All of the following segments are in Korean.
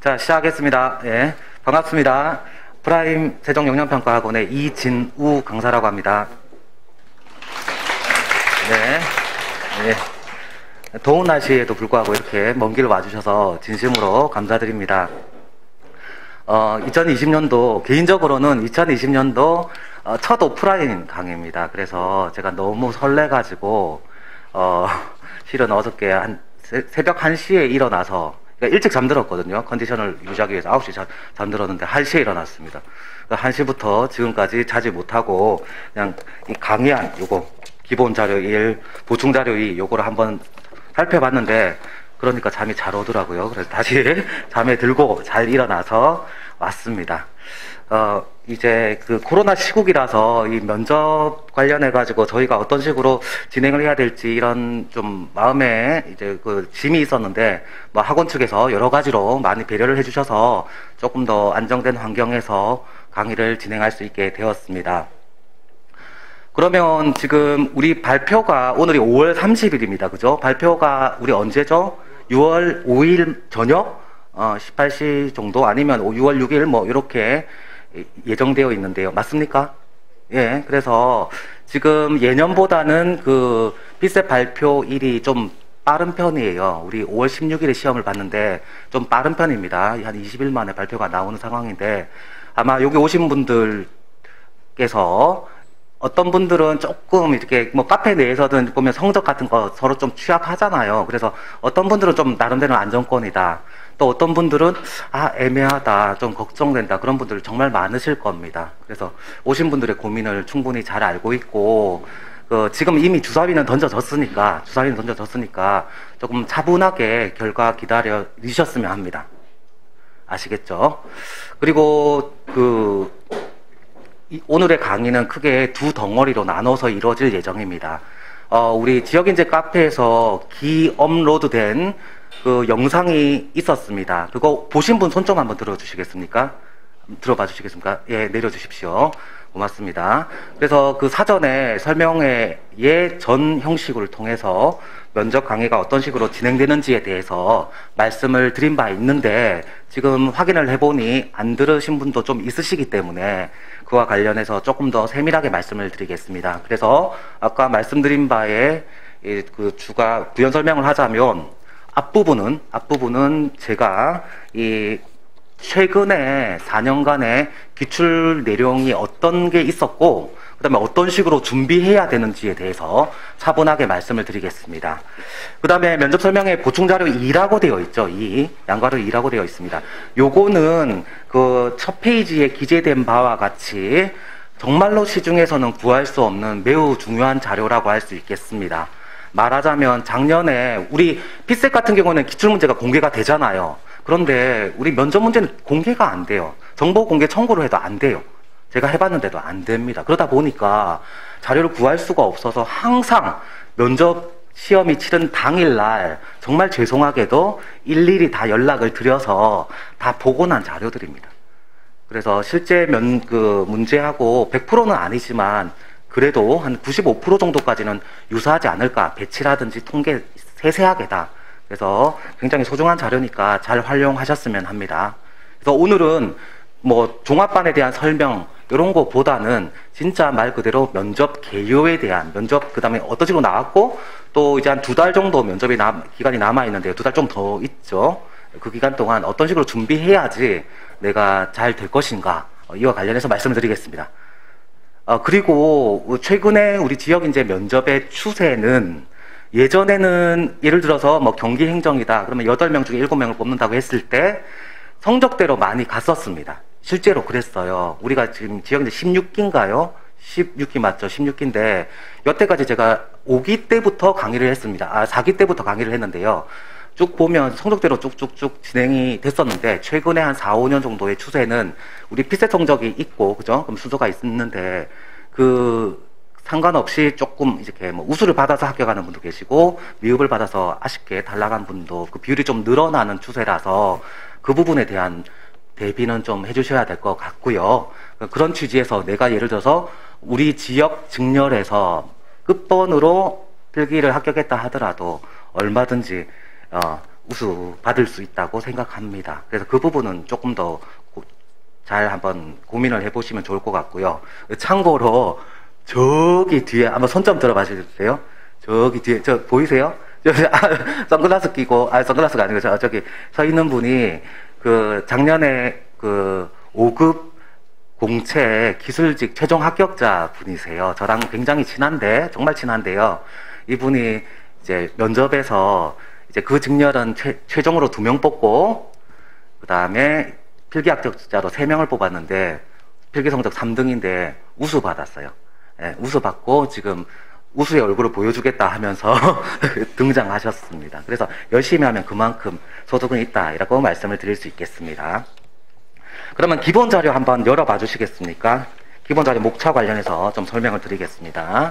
자, 시작하겠습니다. 예, 반갑습니다. 프라임 세종영양평가학원의 이진우 강사라고 합니다. 네, 예, 더운 날씨에도 불구하고 이렇게 먼 길 와주셔서 진심으로 감사드립니다. 2020년도, 개인적으로는 2020년도 첫 오프라인 강의입니다. 그래서 제가 너무 설레가지고, 실은 어저께 새벽 1시에 일어나서, 그러니까 일찍 잠들었거든요. 컨디션을 유지하기 위해서 9시 잠들었는데 1시에 일어났습니다. 1시부터 지금까지 자지 못하고 그냥 이 강의안 요거 기본 자료 1, 보충 자료 2 요거를 한번 살펴봤는데 그러니까 잠이 잘 오더라고요. 그래서 다시 잠에 들고 잘 일어나서 왔습니다. 이제 그 코로나 시국이라서 이 면접 관련해가지고 저희가 어떤 식으로 진행을 해야 될지 이런 좀 마음에 이제 그 짐이 있었는데 뭐 학원 측에서 여러 가지로 많이 배려를 해주셔서 조금 더 안정된 환경에서 강의를 진행할 수 있게 되었습니다. 그러면 지금 우리 발표가 오늘이 5월 30일입니다. 그죠? 발표가 우리 언제죠? 6월 5일 저녁 18시 정도 아니면 6월 6일 뭐 이렇게 예정되어 있는데요. 맞습니까? 예. 그래서 지금 예년보다는 그 피셋 발표일이 좀 빠른 편이에요. 우리 5월 16일에 시험을 봤는데 좀 빠른 편입니다. 한 20일 만에 발표가 나오는 상황인데 아마 여기 오신 분들께서 어떤 분들은 조금 이렇게 뭐 카페 내에서든 보면 성적 같은 거 서로 좀 취합하잖아요. 그래서 어떤 분들은 좀 나름대로 안정권이다. 또 어떤 분들은 애매하다, 좀 걱정된다. 그런 분들 정말 많으실 겁니다. 그래서 오신 분들의 고민을 충분히 잘 알고 있고 지금 이미 주사위는 던져졌으니까 조금 차분하게 결과 기다리셨으면 합니다. 아시겠죠? 그리고 오늘의 강의는 크게 두 덩어리로 나눠서 이루어질 예정입니다. 우리 지역인재 카페에서 기업로드된 그 영상이 있었습니다. 그거 보신 분 손 좀 한번 들어주시겠습니까? 들어봐 주시겠습니까? 예, 내려주십시오. 고맙습니다. 그래서 그 사전에 설명회 예전 형식을 통해서 면접 강의가 어떤 식으로 진행되는지에 대해서 말씀을 드린 바 있는데 지금 확인을 해보니 안 들으신 분도 좀 있으시기 때문에 그와 관련해서 조금 더 세밀하게 말씀을 드리겠습니다. 그래서 아까 말씀드린 바에 그 부연 설명을 하자면 앞부분은 제가 최근에 4년간의 기출 내용이 어떤 게 있었고 그 다음에 어떤 식으로 준비해야 되는지에 대해서 차분하게 말씀을 드리겠습니다. 그 다음에 면접 설명에 보충 자료 2라고 되어 있죠. 양가로 2라고 되어 있습니다. 요거는 그 첫 페이지에 기재된 바와 같이 정말로 시중에서는 구할 수 없는 매우 중요한 자료라고 할 수 있겠습니다. 말하자면 작년에 우리 피셋 같은 경우는 기출문제가 공개가 되잖아요. 그런데 우리 면접 문제는 공개가 안 돼요. 정보 공개 청구를 해도 안 돼요. 제가 해봤는데도 안 됩니다. 그러다 보니까 자료를 구할 수가 없어서 항상 면접 시험이 치른 당일날 정말 죄송하게도 일일이 다 연락을 드려서 다 보고 난 자료들입니다. 그래서 실제 문제하고 100%는 아니지만 그래도 한 95% 정도까지는 유사하지 않을까. 배치라든지 통계 세세하게다. 그래서 굉장히 소중한 자료니까 잘 활용하셨으면 합니다. 그래서 오늘은 뭐 종합반에 대한 설명 이런 거보다는 진짜 말 그대로 면접 개요에 대한 그 다음에 어떤 식으로 나왔고 또 이제 한 2달 정도 면접이 기간이 남아 있는데요. 2달 좀 더 있죠. 그 기간 동안 어떤 식으로 준비해야지 내가 잘 될 것인가. 이와 관련해서 말씀을 드리겠습니다. 그리고 최근에 우리 지역인재 면접의 추세는 예전에는 예를 들어서 뭐 경기행정이다 그러면 8명 중에 7명을 뽑는다고 했을 때 성적대로 많이 갔었습니다. 실제로 그랬어요. 우리가 지금 지역인재 16기인가요? 16기 맞죠? 16기인데 여태까지 제가 5기 때부터 강의를 했습니다. 4기 때부터 강의를 했는데요. 쭉 보면 성적대로 쭉쭉쭉 진행이 됐었는데 최근에 한 4, 5년 정도의 추세는 우리 피셋 성적이 있고 그죠? 그럼 순서가 있는데 상관없이 조금 이렇게 뭐 우수를 받아서 합격하는 분도 계시고 미흡을 받아서 아쉽게 탈락한 분도 그 비율이 좀 늘어나는 추세라서 그 부분에 대한 대비는 좀 해주셔야 될 것 같고요. 그런 취지에서 내가 예를 들어서 우리 지역 직렬에서 끝번으로 필기를 합격했다 하더라도 얼마든지 우수 받을 수 있다고 생각합니다. 그래서 그 부분은 조금 더 잘 한번 고민을 해보시면 좋을 것 같고요. 참고로 저기 뒤에 한번 손 좀 들어봐 주세요. 저기 뒤에 저 보이세요? 선글라스 끼고 선글라스가 아니고 저기 서 있는 분이 그 작년에 그 5급 공채 기술직 최종 합격자 분이세요. 저랑 굉장히 친한데 정말 친한데요. 이분이 이제 면접에서 이제 그 직렬은 최종으로 2명 뽑고 그 다음에 필기 합격자로 3명을 뽑았는데 필기 성적 3등인데 우수 받았어요. 예, 우수 받고 지금 우수의 얼굴을 보여주겠다 하면서 등장하셨습니다. 그래서 열심히 하면 그만큼 소득은 있다라고 말씀을 드릴 수 있겠습니다. 그러면 기본 자료 한번 열어봐 주시겠습니까? 기본 자료 목차 관련해서 좀 설명을 드리겠습니다.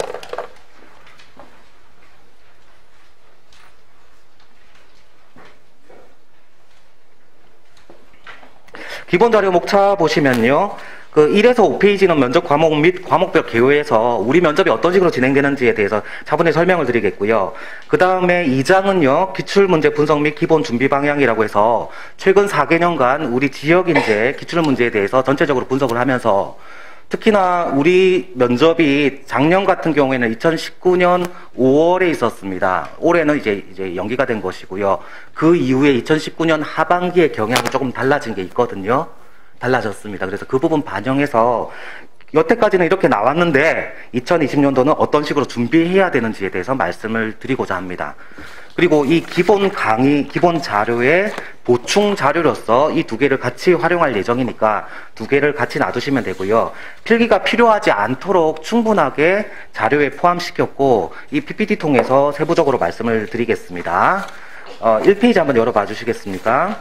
기본 자료 목차 보시면요. 그 1에서 5페이지는 면접 과목 및 과목별 개요에서 우리 면접이 어떤 식으로 진행되는지에 대해서 차분히 설명을 드리겠고요. 그 다음에 2장은요. 기출문제 분석 및 기본 준비 방향이라고 해서 최근 4개년간 우리 지역인재 기출문제에 대해서 전체적으로 분석을 하면서 특히나 우리 면접이 작년 같은 경우에는 2019년 5월에 있었습니다. 올해는 이제 연기가 된 것이고요. 그 이후에 2019년 하반기의 경향이 조금 달라진 게 있거든요. 달라졌습니다. 그래서 그 부분 반영해서 여태까지는 이렇게 나왔는데 2020년도는 어떤 식으로 준비해야 되는지에 대해서 말씀을 드리고자 합니다. 그리고 이 기본 강의, 기본 자료의 보충 자료로서 이 2개를 같이 활용할 예정이니까 2개를 같이 놔두시면 되고요. 필기가 필요하지 않도록 충분하게 자료에 포함시켰고 이 PPT 통해서 세부적으로 말씀을 드리겠습니다. 1페이지 한번 열어봐 주시겠습니까?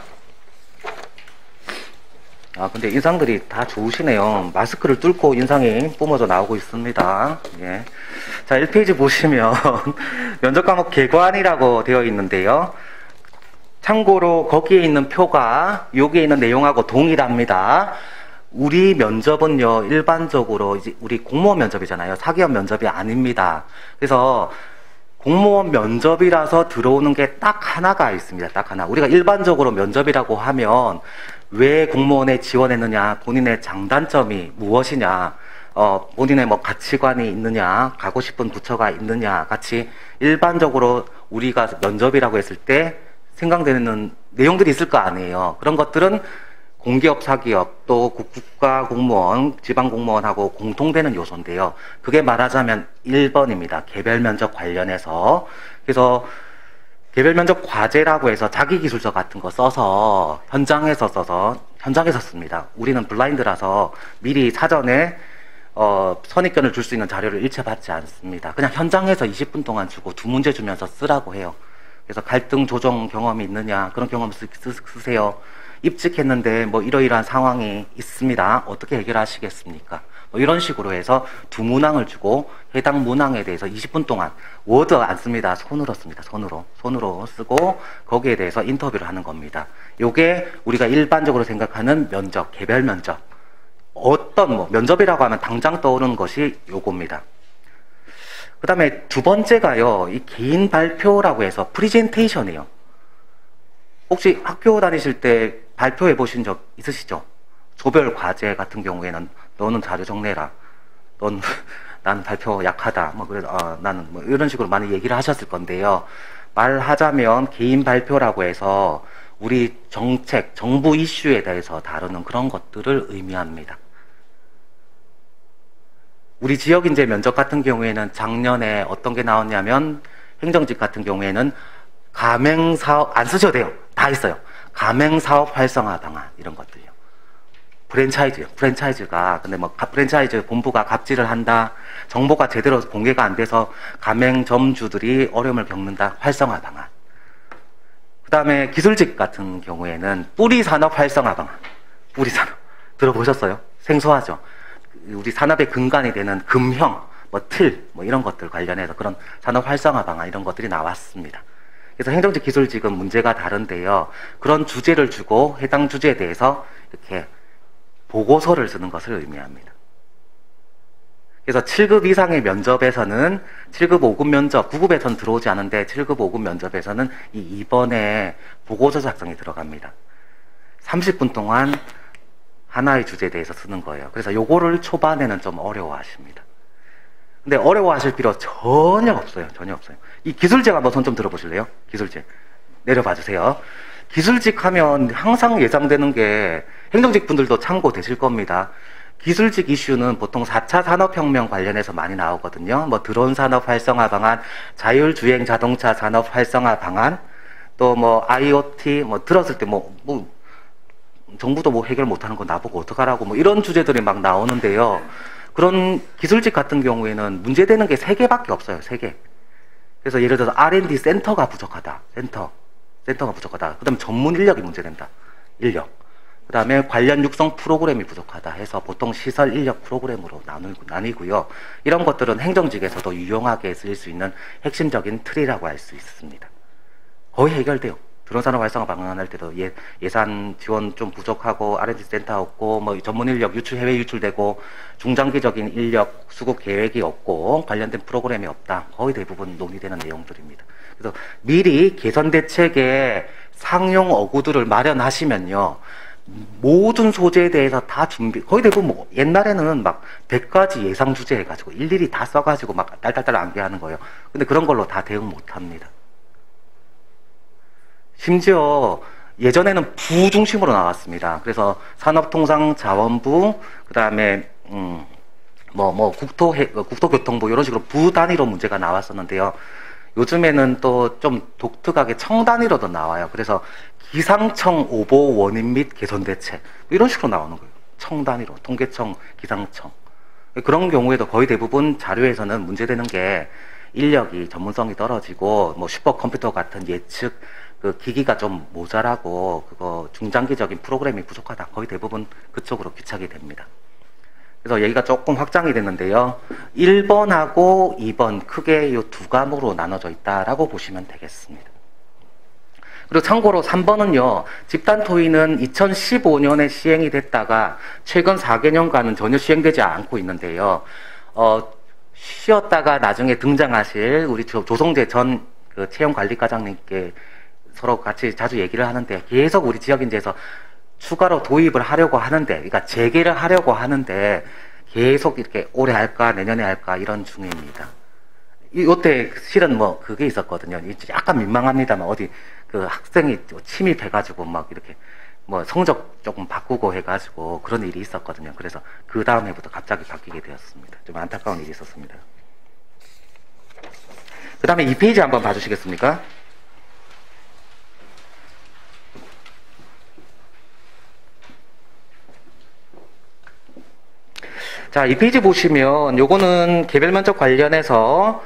근데 인상들이 다 좋으시네요. 마스크를 뚫고 인상이 뿜어져 나오고 있습니다. 예. 자, 1페이지 보시면 면접 과목 개관이라고 되어 있는데요. 참고로 거기에 있는 표가 여기에 있는 내용하고 동일합니다. 우리 면접은요, 일반적으로 이제 우리 공무원 면접이잖아요. 사기업 면접이 아닙니다. 그래서 공무원 면접이라서 들어오는 게 딱 하나가 있습니다. 딱 하나. 우리가 일반적으로 면접이라고 하면 왜 공무원에 지원했느냐, 본인의 장단점이 무엇이냐, 본인의 뭐 가치관이 있느냐, 가고 싶은 부처가 있느냐, 같이 일반적으로 우리가 면접이라고 했을 때 생각되는 내용들이 있을 거 아니에요. 그런 것들은 공기업, 사기업, 또 국가 공무원, 지방 공무원하고 공통되는 요소인데요. 그게 말하자면 1번입니다. 개별 면접 관련해서. 그래서 개별 면접 과제라고 해서 자기 기술서 같은 거 써서 현장에서 씁니다. 우리는 블라인드라서 미리 사전에 선입견을 줄 수 있는 자료를 일체 받지 않습니다. 그냥 현장에서 20분 동안 주고 2문제 주면서 쓰라고 해요. 그래서 갈등 조정 경험이 있느냐, 그런 경험 쓰세요. 입직했는데 뭐 이러이러한 상황이 있습니다. 어떻게 해결하시겠습니까? 뭐 이런 식으로 해서 2문항을 주고 해당 문항에 대해서 20분 동안 워드 안 씁니다. 손으로 씁니다. 손으로 쓰고 거기에 대해서 인터뷰를 하는 겁니다. 요게 우리가 일반적으로 생각하는 면접, 개별 면접. 어떤 뭐 면접이라고 하면 당장 떠오르는 것이 요겁니다. 그 다음에 2번째가요. 이 개인 발표라고 해서 프리젠테이션이에요. 혹시 학교 다니실 때 발표해 보신 적 있으시죠? 조별 과제 같은 경우에는 너는 자료 정리해라. 난 발표 약하다. 뭐 그래, 나는 뭐 이런 식으로 많이 얘기를 하셨을 건데요. 말하자면 개인 발표라고 해서 우리 정책, 정부 이슈에 대해서 다루는 그런 것들을 의미합니다. 우리 지역인재 면접 같은 경우에는 작년에 어떤 게 나왔냐면 행정직 같은 경우에는 가맹사업 안 쓰셔도 돼요. 다 있어요. 가맹사업 활성화 방안 이런 것들요. 프랜차이즈가 근데 뭐 프랜차이즈 본부가 갑질을 한다. 정보가 제대로 공개가 안 돼서 가맹점주들이 어려움을 겪는다. 활성화 방안. 그 다음에 기술직 같은 경우에는 뿌리산업 활성화 방안. 뿌리산업 들어보셨어요? 생소하죠? 우리 산업의 근간이 되는 금형, 뭐 틀, 뭐 이런 것들 관련해서 그런 산업 활성화 방안 이런 것들이 나왔습니다. 그래서 행정직, 기술직은 문제가 다른데요. 그런 주제를 주고 해당 주제에 대해서 이렇게 보고서를 쓰는 것을 의미합니다. 그래서 7급 이상의 면접에서는 7급 5급 면접, 9급에서는 들어오지 않은데 7급 5급 면접에서는 이 2번에 보고서 작성이 들어갑니다. 30분 동안 하나의 주제에 대해서 쓰는 거예요. 그래서 요거를 초반에는 좀 어려워하십니다. 근데 어려워하실 필요 전혀 없어요. 전혀 없어요. 이 기술직 한번 손 좀 들어보실래요? 기술직. 내려봐 주세요. 기술직 하면 항상 예상되는 게 행정직 분들도 참고되실 겁니다. 기술직 이슈는 보통 4차 산업혁명 관련해서 많이 나오거든요. 뭐 드론 산업 활성화 방안, 자율주행 자동차 산업 활성화 방안, 또 뭐 IoT 뭐 들었을 때 뭐 정부도 뭐 해결 못하는 거 나보고 어떡하라고 뭐 이런 주제들이 막 나오는데요. 그런 기술직 같은 경우에는 문제되는 게 3개밖에 없어요. 3개. 그래서 예를 들어서 R&D 센터가 부족하다. 센터가 부족하다. 그 다음에 전문 인력이 문제된다. 인력. 그 다음에 관련 육성 프로그램이 부족하다 해서 보통 시설 인력 프로그램으로 나뉘고요. 이런 것들은 행정직에서도 유용하게 쓰일 수 있는 핵심적인 틀이라고 할 수 있습니다. 거의 해결돼요. 드론산업 활성화 방안할 때도 예산 지원 좀 부족하고 R&D 센터 없고 뭐 전문 인력 해외 유출되고 중장기적인 인력 수급 계획이 없고 관련된 프로그램이 없다. 거의 대부분 논의되는 내용들입니다. 그래서 미리 개선 대책의 상용 어구들을 마련하시면요. 모든 소재에 대해서 다 거의 대부분 뭐 옛날에는 막 100가지 예상 주제 해가지고 일일이 다 써가지고 막 딸딸딸 암기하는 거예요. 근데 그런 걸로 다 대응 못 합니다. 심지어 예전에는 부 중심으로 나왔습니다. 그래서 산업통상자원부, 그 다음에 국토교통부 이런 식으로 부 단위로 문제가 나왔었는데요. 요즘에는 또 좀 독특하게 청 단위로도 나와요. 그래서 기상청 오보 원인 및 개선 대책 이런 식으로 나오는 거예요. 청 단위로 통계청, 기상청. 그런 경우에도 거의 대부분 자료에서는 문제되는 게 인력이 전문성이 떨어지고 뭐 슈퍼컴퓨터 같은 예측 그 기기가 좀 모자라고 그거 중장기적인 프로그램이 부족하다. 거의 대부분 그쪽으로 귀착이 됩니다. 그래서 얘기가 조금 확장이 됐는데요. 1번하고 2번 크게 이 2과목으로 나눠져 있다라고 보시면 되겠습니다. 그리고 참고로 3번은요. 집단 토의는 2015년에 시행이 됐다가 최근 4개년간은 전혀 시행되지 않고 있는데요. 쉬었다가 나중에 등장하실 우리 조성재 전 그 채용관리과장님께 서로 같이 자주 얘기를 하는데 계속 우리 지역인재에서 추가로 도입을 하려고 하는데, 그러니까 재개를 하려고 하는데 계속 이렇게 올해 할까 내년에 할까 이런 중입니다. 이때 실은 뭐 그게 있었거든요. 약간 민망합니다만 어디 그 학생이 침입해가지고 막 이렇게 뭐 성적 조금 바꾸고 해가지고 그런 일이 있었거든요. 그래서 그 다음 해부터 갑자기 바뀌게 되었습니다. 좀 안타까운 일이 있었습니다. 그 다음에 2페이지 한번 봐주시겠습니까? 자, 이 페이지 보시면 요거는 개별 면접 관련해서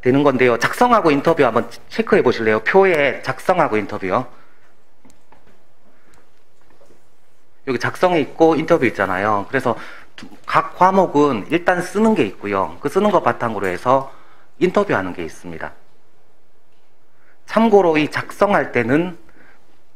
되는 건데요. 작성하고 인터뷰 한번 체크해 보실래요? 표에 작성하고 인터뷰요. 여기 작성이 있고 인터뷰 있잖아요. 그래서 각 과목은 일단 쓰는 게 있고요. 그 쓰는 거 바탕으로 해서 인터뷰하는 게 있습니다. 참고로 이 작성할 때는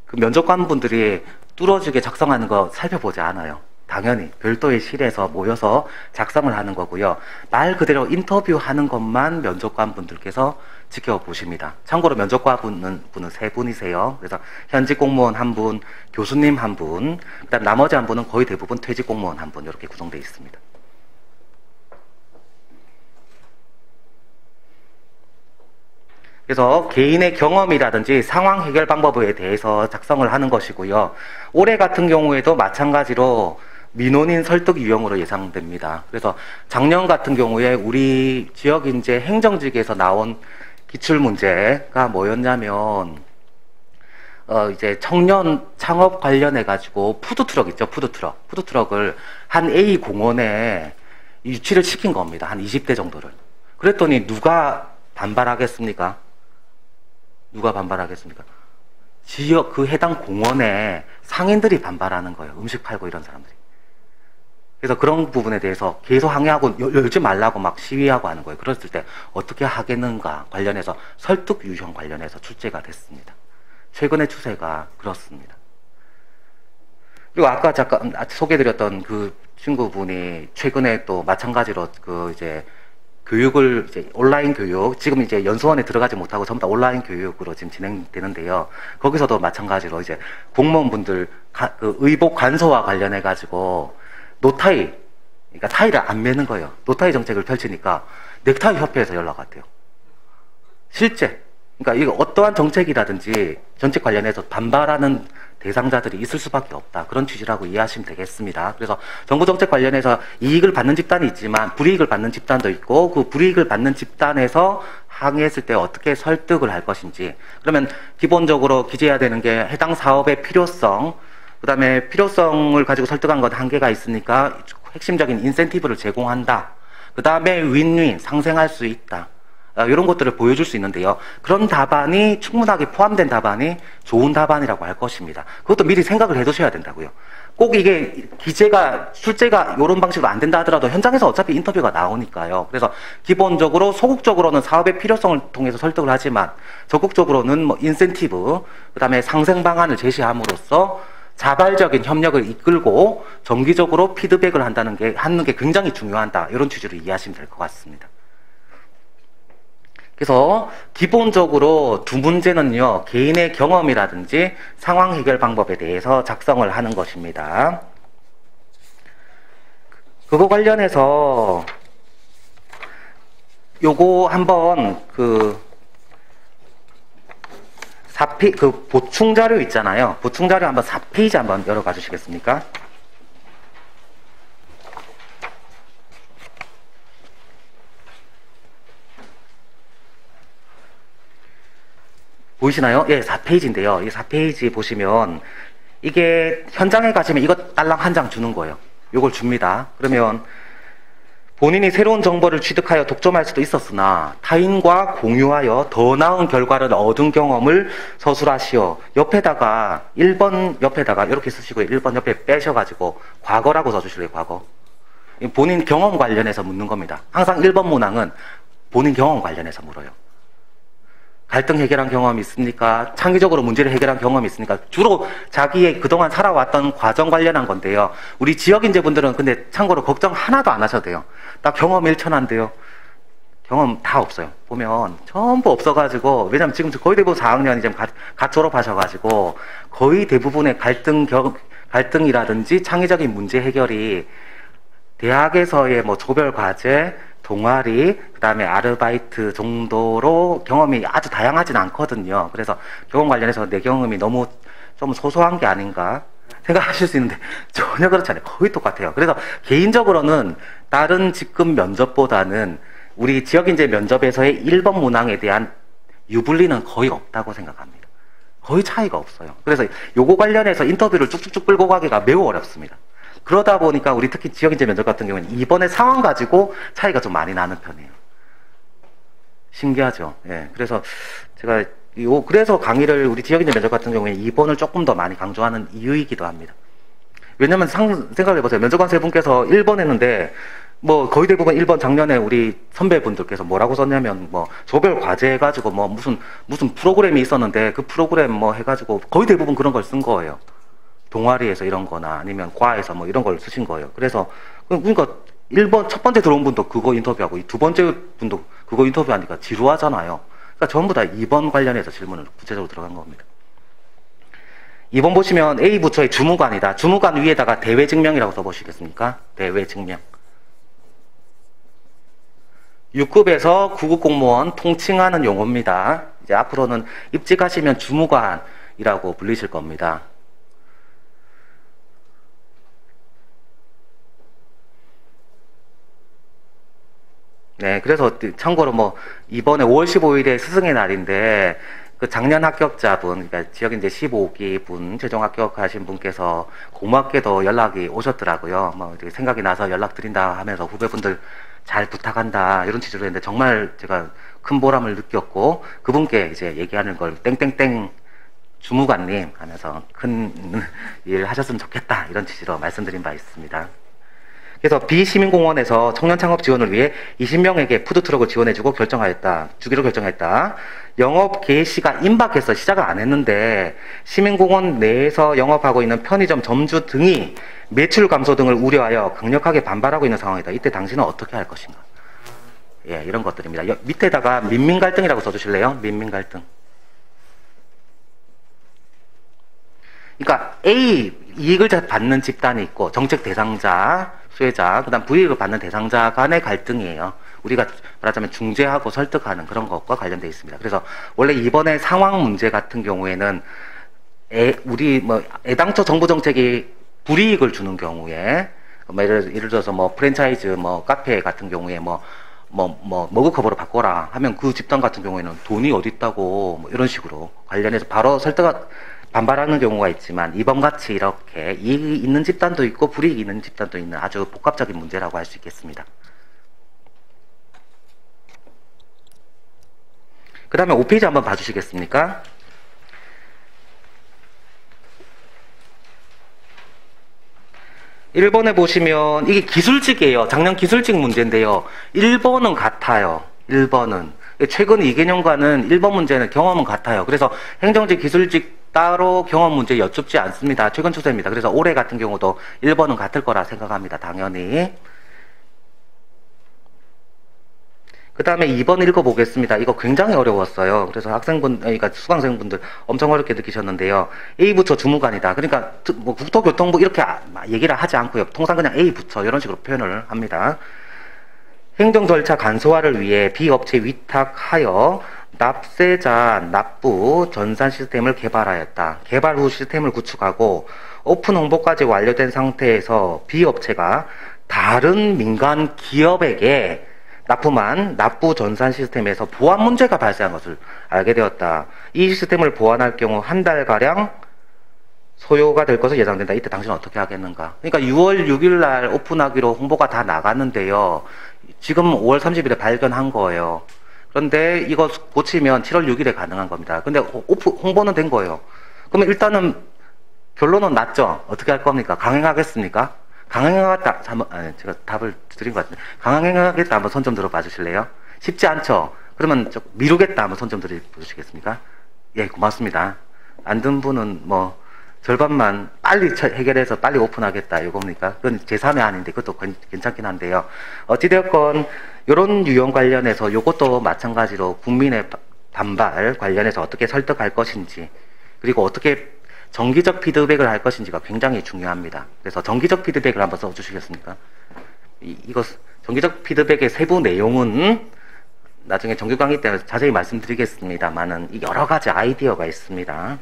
그 면접관분들이 뚫어지게 작성하는 거 살펴보지 않아요. 당연히 별도의 실에서 모여서 작성을 하는 거고요. 말 그대로 인터뷰하는 것만 면접관분들께서 지켜보십니다. 참고로 면접관분은 3분이세요. 그래서 현직 공무원 1분, 교수님 1분, 그다음 나머지 1분은 거의 대부분 퇴직 공무원 1분 이렇게 구성되어 있습니다. 그래서 개인의 경험이라든지 상황 해결 방법에 대해서 작성을 하는 것이고요. 올해 같은 경우에도 마찬가지로 민원인 설득 유형으로 예상됩니다. 그래서 작년 같은 경우에 우리 지역인재 행정직에서 나온 기출문제가 뭐였냐면 이제 청년 창업 관련해 가지고 푸드트럭 있죠. 푸드트럭을 한 A 공원에 유치를 시킨 겁니다. 한 20대 정도를. 그랬더니 누가 반발하겠습니까? 지역 그 해당 공원에 상인들이 반발하는 거예요. 음식 팔고 이런 사람들이. 그래서 그런 부분에 대해서 계속 항의하고 열지 말라고 막 시위하고 하는 거예요. 그랬을 때 어떻게 하겠는가 관련해서 설득 유형 관련해서 출제가 됐습니다. 최근의 추세가 그렇습니다. 그리고 아까 잠깐 소개드렸던 그 친구분이 최근에 또 마찬가지로 그 이제 교육을 이제 온라인 교육, 지금 이제 연수원에 들어가지 못하고 전부 다 온라인 교육으로 지금 진행되는데요. 거기서도 마찬가지로 이제 공무원분들 그 의복 간소화 관련해 가지고 노타이, 그러니까 타이를 안 매는 거예요. 노타이 정책을 펼치니까 넥타이 협회에서 연락 왔대요. 실제. 그러니까 이거 어떠한 정책이라든지 정책 관련해서 반발하는 대상자들이 있을 수밖에 없다. 그런 취지라고 이해하시면 되겠습니다. 그래서 정부 정책 관련해서 이익을 받는 집단이 있지만 불이익을 받는 집단도 있고 그 불이익을 받는 집단에서 항의했을 때 어떻게 설득을 할 것인지. 그러면 기본적으로 기재해야 되는 게 해당 사업의 필요성, 그 다음에 필요성을 가지고 설득한 건 한계가 있으니까 핵심적인 인센티브를 제공한다. 그 다음에 윈윈, 상생할 수 있다. 이런 것들을 보여줄 수 있는데요. 그런 답안이 충분하게 포함된 답안이 좋은 답안이라고 할 것입니다. 그것도 미리 생각을 해두셔야 된다고요. 꼭 이게 기재가, 출제가 이런 방식으로 안 된다 하더라도 현장에서 어차피 인터뷰가 나오니까요. 그래서 기본적으로 소극적으로는 사업의 필요성을 통해서 설득을 하지만 적극적으로는 뭐 인센티브, 그 다음에 상생 방안을 제시함으로써 자발적인 협력을 이끌고 정기적으로 피드백을 하는 게 굉장히 중요하다. 이런 취지로 이해하시면 될 것 같습니다. 그래서 기본적으로 두 문제는요, 개인의 경험이라든지 상황 해결 방법에 대해서 작성을 하는 것입니다. 그거 관련해서 요거 한번 그 보충 자료 있잖아요. 보충 자료 한번 4페이지 한번 열어봐 주시겠습니까? 보이시나요? 예, 4페이지인데요. 이 4페이지 보시면 이게 현장에 가시면 이거 딸랑 한 장 주는 거예요. 이걸 줍니다. 그러면 본인이 새로운 정보를 취득하여 독점할 수도 있었으나 타인과 공유하여 더 나은 결과를 얻은 경험을 서술하시오. 옆에다가 1번 옆에다가 이렇게 쓰시고요. 1번 옆에 빼셔가지고 과거라고 써주실래요? 과거. 본인 경험 관련해서 묻는 겁니다. 항상 1번 문항은 본인 경험 관련해서 물어요. 갈등 해결한 경험이 있습니까? 창의적으로 문제를 해결한 경험이 있습니까? 주로 자기의 그동안 살아왔던 과정 관련한 건데요. 우리 지역인재분들은 근데 참고로 걱정 하나도 안 하셔도 돼요. 나 경험 일천한데요. 경험 다 없어요. 보면 전부 없어가지고, 왜냐면 지금 거의 대부분 4학년이 지금 갓 졸업하셔가지고 거의 대부분의 갈등이라든지 창의적인 문제 해결이 대학에서의 뭐 조별 과제, 동아리, 그 다음에 아르바이트 정도로 경험이 아주 다양하진 않거든요. 그래서 경험 관련해서 내 경험이 너무 좀 소소한 게 아닌가 생각하실 수 있는데 전혀 그렇지 않아요. 거의 똑같아요. 그래서 개인적으로는 다른 직급 면접보다는 우리 지역인재 면접에서의 1번 문항에 대한 유불리는 거의 없다고 생각합니다. 거의 차이가 없어요. 그래서 요거 관련해서 인터뷰를 쭉쭉쭉 끌고 가기가 매우 어렵습니다. 그러다 보니까 우리 특히 지역인재 면접 같은 경우는 이번에 상황 가지고 차이가 좀 많이 나는 편이에요. 신기하죠. 예. 그래서 제가 그래서 강의를 우리 지역인재 면접 같은 경우에 2번을 조금 더 많이 강조하는 이유이기도 합니다. 왜냐면 생각해보세요. 면접관 세 분께서 1번 했는데 뭐 거의 대부분 1번 작년에 우리 선배분들께서 뭐라고 썼냐면 뭐 조별 과제 해가지고 뭐 무슨 프로그램이 있었는데 그 프로그램 뭐 해가지고 거의 대부분 그런 걸 쓴 거예요. 동아리에서 이런 거나 아니면 과에서 뭐 이런 걸 쓰신 거예요. 그래서, 그러니까 1번, 첫 번째 들어온 분도 그거 인터뷰하고, 이 두 번째 분도 그거 인터뷰하니까 지루하잖아요. 그러니까 전부 다 2번 관련해서 질문을 구체적으로 들어간 겁니다. 2번 보시면 A 부처의 주무관이다. 주무관 위에다가 대외증명이라고 써보시겠습니까? 대외증명. 6급에서 9급 공무원 통칭하는 용어입니다. 이제 앞으로는 입직하시면 주무관이라고 불리실 겁니다. 네, 그래서 참고로 뭐 이번에 5월 15일에 스승의 날인데 그 작년 합격자분, 그러니까 지역인재 15기 분 최종 합격하신 분께서 고맙게도 연락이 오셨더라고요. 뭐 생각이 나서 연락드린다 하면서 후배분들 잘 부탁한다 이런 취지로 했는데 정말 제가 큰 보람을 느꼈고 그분께 이제 얘기하는 걸 땡땡땡 주무관님 하면서 큰 일 하셨으면 좋겠다 이런 취지로 말씀드린 바 있습니다. 그래서 비시민공원에서 청년 창업 지원을 위해 20명에게 푸드트럭을 지원해주고 주기로 결정했다. 영업 개시가 임박해서 시작을 안 했는데 시민공원 내에서 영업하고 있는 편의점, 점주 등이 매출 감소 등을 우려하여 강력하게 반발하고 있는 상황이다. 이때 당신은 어떻게 할 것인가? 예, 이런 것들입니다. 밑에다가 민민 갈등이라고 써주실래요? 민민 갈등. 그러니까 A 이익을 받는 집단이 있고 정책 대상자, 수혜자, 그다음 불이익을 받는 대상자 간의 갈등이에요. 우리가 말하자면 중재하고 설득하는 그런 것과 관련되어 있습니다. 그래서 원래 이번에 상황 문제 같은 경우에는 애당초 정부 정책이 불이익을 주는 경우에 예를 들어서 프랜차이즈 카페 같은 경우에 머그컵으로 바꿔라 하면 그 집단 같은 경우에는 돈이 어디 있다고 이런 식으로 관련해서 바로 반발하는 경우가 있지만 이번같이 이렇게 이익이 있는 집단도 있고 불이익이 있는 집단도 있는 아주 복합적인 문제라고 할 수 있겠습니다. 그 다음에 5페이지 한번 봐주시겠습니까? (1번에) 보시면 이게 기술직이에요. 작년 기술직 문제인데요. 1번은 같아요. 1번은 최근 2개년간은 1번 문제는 경험은 같아요. 그래서 행정직, 기술직 따로 경험 문제 여쭙지 않습니다. 최근 추세입니다. 그래서 올해 같은 경우도 1번은 같을 거라 생각합니다. 당연히. 그 다음에 2번 읽어보겠습니다. 이거 굉장히 어려웠어요. 그래서 그러니까 수강생분들 엄청 어렵게 느끼셨는데요. A 부처 주무관이다. 그러니까 국토교통부 이렇게 얘기를 하지 않고요. 통상 그냥 A 부처 이런 식으로 표현을 합니다. 행정 절차 간소화를 위해 비업체 위탁하여 납세자 납부 전산 시스템을 개발하였다. 개발 후 시스템을 구축하고 오픈 홍보까지 완료된 상태에서 비업체가 다른 민간 기업에게 납품한 납부 전산 시스템에서 보안 문제가 발생한 것을 알게 되었다. 이 시스템을 보완할 경우 한 달가량 소요가 될 것으로 예상된다. 이때 당신은 어떻게 하겠는가? 그러니까 6월 6일 날 오픈하기로 홍보가 다 나갔는데요. 지금 5월 30일에 발견한 거예요. 그런데 이거 고치면 7월 6일에 가능한 겁니다. 근데 홍보는 된 거예요. 그러면 일단은 결론은 났죠? 어떻게 할 겁니까? 강행하겠습니까? 강행하겠다. 제가 답을 드린 것 같은데. 강행하겠다. 한번 손 좀 들어봐 주실래요? 쉽지 않죠? 그러면 미루겠다. 한번 손 좀 들어주시겠습니까? 예, 고맙습니다. 안 든 분은 절반만 빨리 해결해서 빨리 오픈하겠다. 이겁니까? 그건 제3의 아닌데 그것도 괜찮긴 한데요. 어찌되었건 이런 유형 관련해서 이것도 마찬가지로 국민의 반발 관련해서 어떻게 설득할 것인지 그리고 어떻게 정기적 피드백을 할 것인지가 굉장히 중요합니다. 그래서 정기적 피드백을 한번 써주시겠습니까? 이거 정기적 피드백의 세부 내용은 나중에 정규 강의 때 자세히 말씀드리겠습니다만은 여러 가지 아이디어가 있습니다.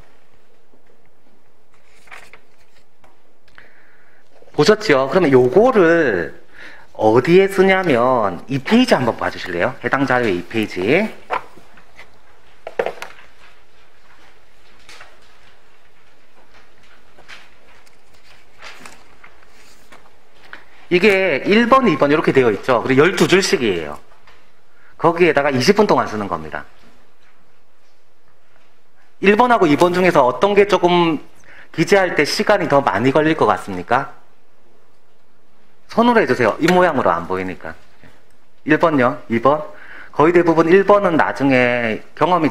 보셨죠? 그러면 요거를 어디에 쓰냐면 2페이지 한번 봐주실래요? 해당 자료의 2페이지. 이게 1번, 2번 이렇게 되어 있죠. 그리고 12줄씩이에요. 거기에다가 20분 동안 쓰는 겁니다. 1번하고 2번 중에서 어떤 게 조금 기재할 때 시간이 더 많이 걸릴 것 같습니까? 손으로 해주세요. 이 모양으로 안 보이니까. 1번요? 2번? 거의 대부분 1번은 나중에 경험이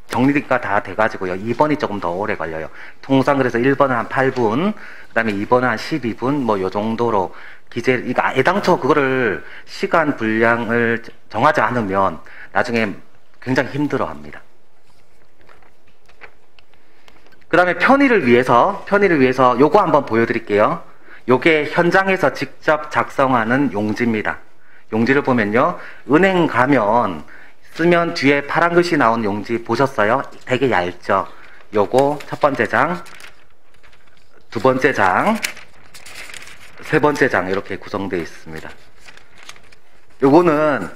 정리가 다 돼가지고요. 2번이 조금 더 오래 걸려요. 통상 그래서 1번은 한 8분, 그 다음에 2번은 한 12분, 요 정도로 그러니까 애당초 그거를 시간 분량을 정하지 않으면 나중에 굉장히 힘들어 합니다. 그 다음에 편의를 위해서 요거 한번 보여드릴게요. 요게 현장에서 직접 작성하는 용지입니다. 용지를 보면요. 은행 가면 쓰면 뒤에 파란 글씨 나온 용지 보셨어요? 되게 얇죠? 요거 첫 번째 장, 두 번째 장, 세 번째 장 이렇게 구성되어 있습니다. 요거는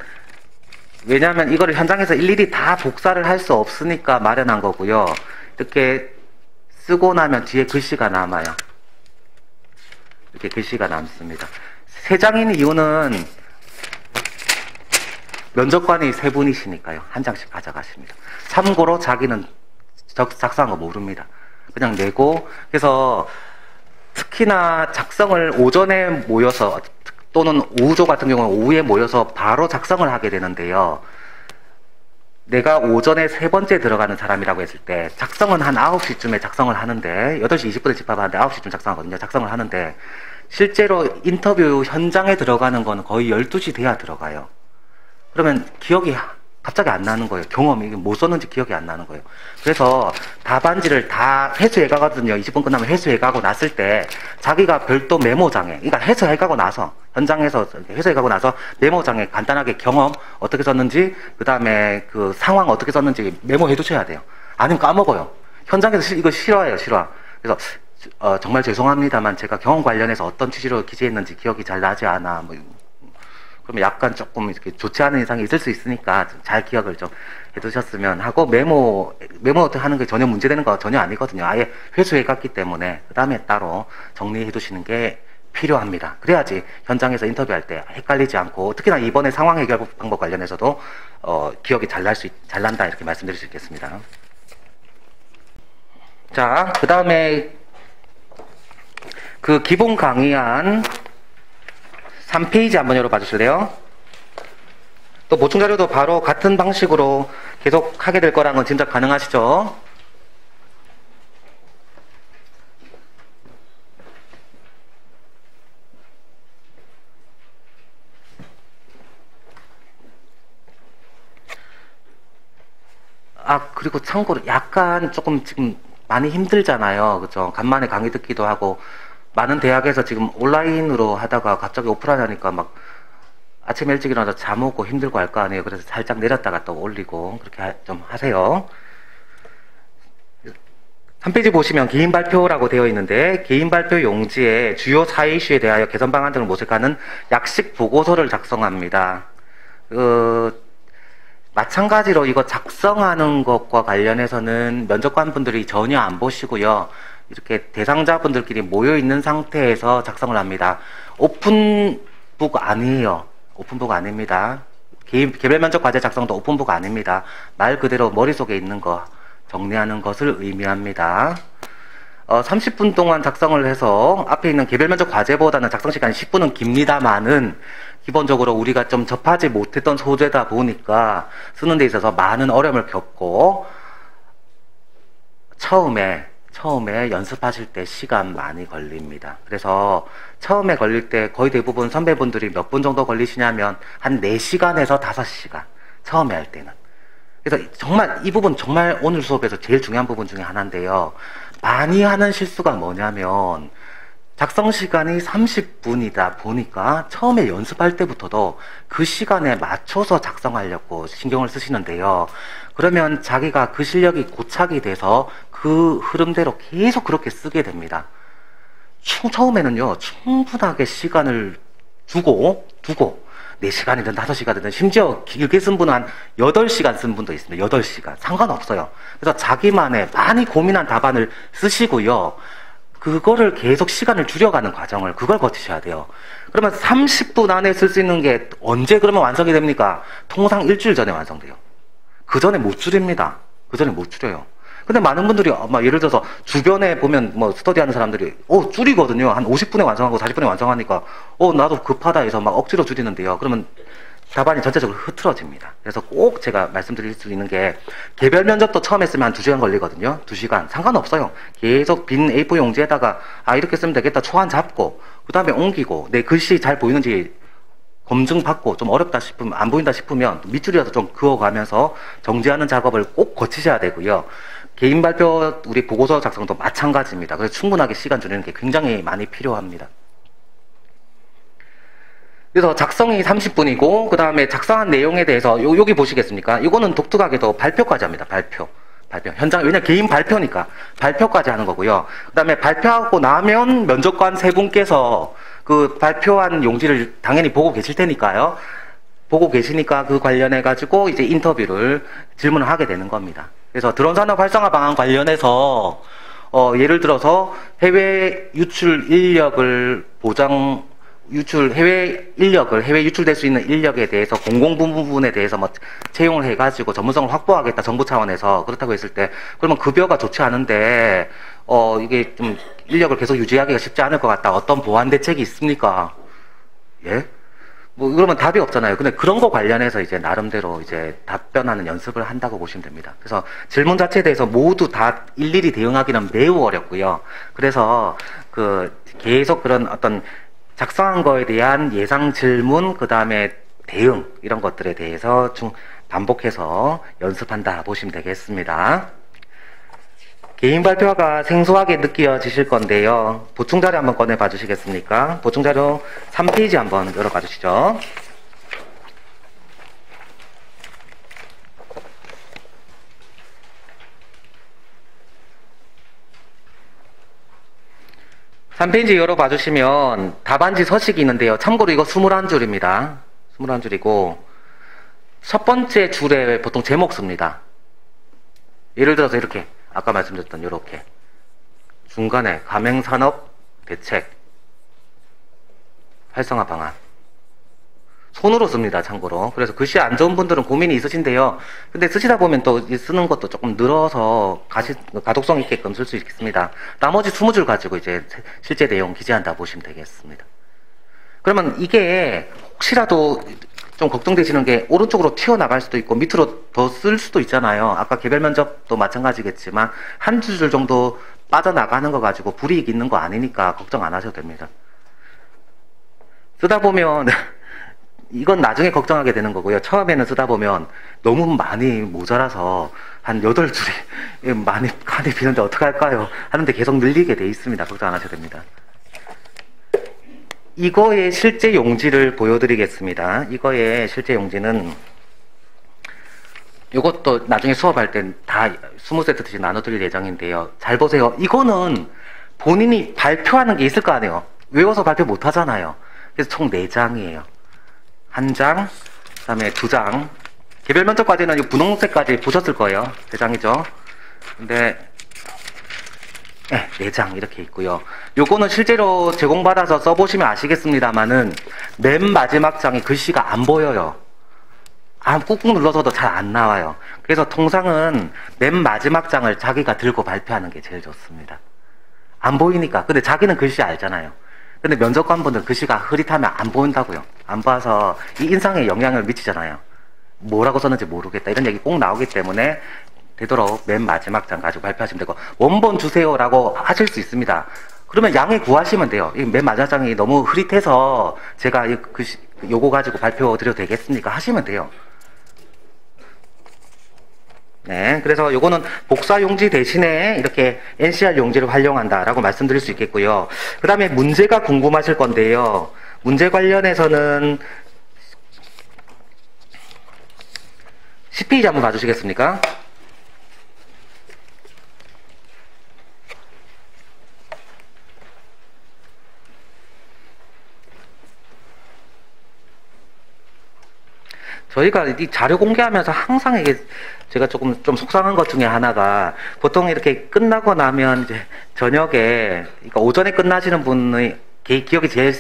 왜냐하면 이거를 현장에서 일일이 다 복사를 할 수 없으니까 마련한 거고요. 이렇게 쓰고 나면 뒤에 글씨가 남아요. 이렇게 글씨가 남습니다. 세 장인 이유는 면접관이 세 분이시니까요. 한 장씩 가져가십니다. 참고로 자기는 작성한 거 모릅니다. 그냥 내고, 그래서 특히나 작성을 오전에 모여서 또는 오후조 같은 경우는 오후에 모여서 바로 작성을 하게 되는데요. 내가 오전에 세 번째 들어가는 사람이라고 했을 때 작성은 한 9시쯤에 작성을 하는데 8시 20분에 집합하는데 9시쯤 작성하거든요. 작성을 하는데 실제로 인터뷰 현장에 들어가는 건 거의 12시 돼야 들어가요. 그러면 기억이 갑자기 안 나는 거예요. 경험이 뭐 썼는지 기억이 안 나는 거예요. 그래서 답안지를 다 회수해 가거든요. 20분 끝나면 회수해 가고 났을 때 자기가 별도 메모장에, 그러니까 회수해 가고 나서 현장에서 회수해 가고 나서 메모장에 간단하게 경험 어떻게 썼는지, 그 다음에 그 상황 어떻게 썼는지 메모해 두셔야 돼요. 아니면 까먹어요. 현장에서 이거 싫어해요, 싫어. 그래서 정말 죄송합니다만 제가 경험 관련해서 어떤 취지로 기재했는지 기억이 잘 나지 않아. 뭐 그러면 약간 조금 이렇게 좋지 않은 이상이 있을 수 있으니까 잘 기억을 좀 해두셨으면 하고, 메모 하는 게 전혀 문제되는 거 전혀 아니거든요. 아예 회수해 갔기 때문에 그 다음에 따로 정리해 두시는 게 필요합니다. 그래야지 현장에서 인터뷰할 때 헷갈리지 않고, 특히나 이번에 상황 해결 방법 관련해서도 기억이 잘 난다 이렇게 말씀드릴 수 있겠습니다. 자, 그 다음에 그 기본 강의안 3페이지 한번 열어봐 주실래요? 또 보충 자료도 바로 같은 방식으로 계속 하게 될 거라는 건 짐작 가능하시죠? 그리고 참고로 약간 조금 지금 많이 힘들잖아요. 그죠? 간만에 강의 듣기도 하고, 많은 대학에서 지금 온라인으로 하다가 갑자기 오프라인 하니까 막 아침 일찍 일어나서 잠 오고 힘들고 할 거 아니에요. 그래서 살짝 내렸다가 또 올리고 그렇게 좀 하세요. 3페이지 보시면 개인 발표라고 되어 있는데, 개인 발표 용지에 주요 사회 이슈에 대하여 개선 방안 등을 모색하는 약식 보고서를 작성합니다. 마찬가지로 이거 작성하는 것과 관련해서는 면접관 분들이 전혀 안 보시고요. 이렇게 대상자분들끼리 모여 있는 상태에서 작성을 합니다. 오픈북 아니에요. 오픈북 아닙니다. 개별 면접 과제 작성도 오픈북 아닙니다. 말 그대로 머릿속에 있는 거 정리하는 것을 의미합니다. 30분 동안 작성을 해서 앞에 있는 개별 면접 과제보다는 작성 시간이 10분은 깁니다만은, 기본적으로 우리가 좀 접하지 못했던 소재다 보니까 쓰는 데 있어서 많은 어려움을 겪고, 처음에 연습하실 때 시간 많이 걸립니다. 그래서 처음에 걸릴 때 거의 대부분 선배분들이 몇 분 정도 걸리시냐면 한 4시간에서 5시간, 처음에 할 때는. 그래서 정말 이 부분 정말 오늘 수업에서 제일 중요한 부분 중에 하나인데요. 많이 하는 실수가 뭐냐면, 작성 시간이 30분이다 보니까 처음에 연습할 때부터도 그 시간에 맞춰서 작성하려고 신경을 쓰시는데요. 그러면 자기가 그 실력이 고착이 돼서 그 흐름대로 계속 그렇게 쓰게 됩니다. 처음에는요, 충분하게 시간을 두고 4시간이든 5시간이든, 심지어 길게 쓴 분은 한 8시간 쓴 분도 있습니다. 8시간. 상관없어요. 그래서 자기만의 많이 고민한 답안을 쓰시고요. 그거를 계속 시간을 줄여가는 과정을, 그걸 거치셔야 돼요. 그러면 30분 안에 쓸 수 있는 게 언제 그러면 완성이 됩니까? 통상 일주일 전에 완성돼요. 그 전에 못 줄입니다. 그 전에 못 줄여요. 근데 많은 분들이 막 예를 들어서 주변에 보면 뭐 스터디 하는 사람들이 줄이거든요. 한 50분에 완성하고 40분에 완성하니까 나도 급하다 해서 막 억지로 줄이는데요. 그러면 답안이 전체적으로 흐트러집니다. 그래서 꼭 제가 말씀드릴 수 있는 게, 개별 면접도 처음 했으면 한 2시간 걸리거든요. 2시간. 상관없어요. 계속 빈 A4 용지에다가 이렇게 쓰면 되겠다 초안 잡고, 그 다음에 옮기고, 내 글씨 잘 보이는지 검증받고, 좀 어렵다 싶으면, 안 보인다 싶으면 밑줄이라도 좀 그어가면서 정지하는 작업을 꼭 거치셔야 되고요. 개인 발표 우리 보고서 작성도 마찬가지입니다. 그래서 충분하게 시간 줄이는 게 굉장히 많이 필요합니다. 그래서 작성이 30분이고, 그 다음에 작성한 내용에 대해서 여기 보시겠습니까? 이거는 독특하게도 발표까지 합니다. 발표. 현장, 왜냐 개인 발표니까 발표까지 하는 거고요. 그 다음에 발표하고 나면 면접관 세 분께서 그 발표한 용지를 당연히 보고 계실 테니까요. 보고 계시니까 그 관련해 가지고 이제 인터뷰를 질문을 하게 되는 겁니다. 그래서 드론 산업 활성화 방안 관련해서 예를 들어서 해외 유출 인력을 해외 유출될 수 있는 인력에 대해서 공공 부분에 대해서 뭐 채용을 해가지고 전문성을 확보하겠다, 정부 차원에서. 그렇다고 했을 때, 그러면 급여가 좋지 않은데, 이게 좀 인력을 계속 유지하기가 쉽지 않을 것 같다. 어떤 보완 대책이 있습니까? 예? 뭐 그러면 답이 없잖아요. 근데 그런 거 관련해서 이제 나름대로 이제 답변하는 연습을 한다고 보시면 됩니다. 그래서 질문 자체에 대해서 모두 다 일일이 대응하기는 매우 어렵고요. 그래서 그 계속 그런 어떤 작성한 거에 대한 예상 질문, 그 다음에 대응 이런 것들에 대해서 반복해서 연습한다 보시면 되겠습니다. 개인 발표가 생소하게 느껴지실 건데요. 보충자료 한번 꺼내봐 주시겠습니까? 보충자료 3페이지 한번 열어봐 주시죠. (3페이지) 열어봐 주시면 답안지 서식이 있는데요. 참고로 이거 21줄입니다. 21줄이고 첫 번째 줄에 보통 제목 씁니다. 예를 들어서 이렇게 아까 말씀드렸던 이렇게 중간에 가맹산업 대책 활성화 방안 손으로 씁니다. 참고로. 그래서 글씨 안 좋은 분들은 고민이 있으신데요. 근데 쓰시다 보면 또 쓰는 것도 조금 늘어서 가독성 있게끔 쓸 수 있겠습니다. 나머지 20줄 가지고 이제 실제 내용 기재한다 보시면 되겠습니다. 그러면 이게 혹시라도 좀 걱정되시는 게 오른쪽으로 튀어나갈 수도 있고 밑으로 더 쓸 수도 있잖아요. 아까 개별 면접도 마찬가지겠지만 한 줄 정도 빠져나가는 거 가지고 불이익 있는 거 아니니까 걱정 안 하셔도 됩니다. 쓰다 보면 이건 나중에 걱정하게 되는 거고요. 처음에는 쓰다 보면 너무 많이 모자라서 한 8줄이 많이 칸이 비는데 어떡할까요? 하는데 계속 늘리게 돼 있습니다. 걱정 안 하셔도 됩니다. 이거의 실제 용지를 보여드리겠습니다. 이거의 실제 용지는 이것도 나중에 수업할 땐 다 20세트씩 나눠드릴 예정인데요. 잘 보세요. 이거는 본인이 발표하는 게 있을 거 아니에요. 외워서 발표 못 하잖아요. 그래서 총 4장이에요. 1장, 그 다음에 2장. 개별 면접까지는 이 분홍색까지 보셨을 거예요. 3장이죠. 근데 네, 4장 이렇게 있고요. 요거는 실제로 제공받아서 써보시면 아시겠습니다만은 맨 마지막 장이 글씨가 안 보여요. 꾹꾹 눌러서도 잘 안 나와요. 그래서 통상은 맨 마지막 장을 자기가 들고 발표하는 게 제일 좋습니다. 안 보이니까. 근데 자기는 글씨 알잖아요. 근데 면접관분들 글씨가 흐릿하면 안 보인다고요. 안 봐서 이 인상에 영향을 미치잖아요. 뭐라고 썼는지 모르겠다 이런 얘기 꼭 나오기 때문에 되도록 맨 마지막 장 가지고 발표하시면 되고, 원본 주세요라고 하실 수 있습니다. 그러면 양해 구하시면 돼요. 이 맨 마지막 장이 너무 흐릿해서 제가 요거 가지고 발표 드려도 되겠습니까? 하시면 돼요. 네, 그래서 요거는 복사 용지 대신에 이렇게 NCR 용지를 활용한다라고 말씀드릴 수 있겠고요. 그 다음에 문제가 궁금하실 건데요. 문제 관련해서는 10페이지 한번 봐주시겠습니까? 저희가 이 자료 공개하면서 항상 이게 제가 조금 좀 속상한 것 중에 하나가, 보통 이렇게 끝나고 나면 이제 저녁에, 그러니까 오전에 끝나시는 분의 기억이 제일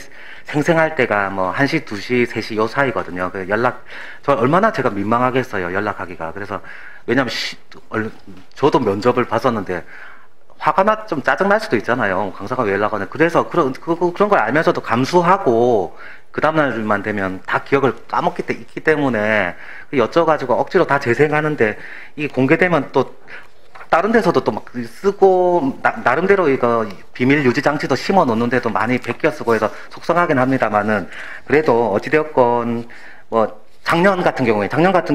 생생할 때가 뭐 1시, 2시, 3시 요 사이거든요. 그 저 얼마나 제가 민망하겠어요, 연락하기가. 그래서, 왜냐면 저도 면접을 봤었는데, 화가 좀 짜증날 수도 있잖아요. 강사가 왜 연락 오네. 그래서 그런 걸 알면서도 감수하고, 그 다음날만 되면 다 기억을 있기 때문에 여쭤가지고 억지로 다 재생하는데, 이게 공개되면 또 다른 데서도 또 막 쓰고, 나름대로 이거 비밀 유지 장치도 심어 놓는데도 많이 베껴 쓰고 해서 속상하긴 합니다만은, 그래도 어찌되었건 뭐 작년 같은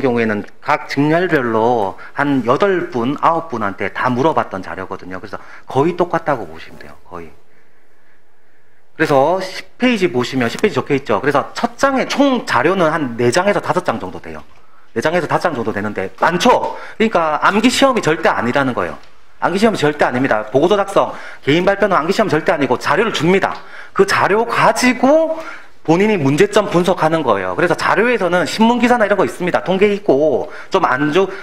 경우에는 각 직렬별로 한 8분, 9분한테 다 물어봤던 자료거든요. 그래서 거의 똑같다고 보시면 돼요. 거의. 그래서 10페이지 보시면 10페이지 적혀있죠. 그래서 첫 장에 총 자료는 한 4장에서 5장 정도 돼요. 4장에서 5장 정도 되는데 많죠? 그러니까 암기시험이 절대 아니라는 거예요. 암기시험이 절대 아닙니다. 보고서 작성, 개인 발표는 암기시험 절대 아니고 자료를 줍니다. 그 자료 가지고 본인이 문제점 분석하는 거예요. 그래서 자료에서는 신문기사나 이런 거 있습니다. 통계 있고 좀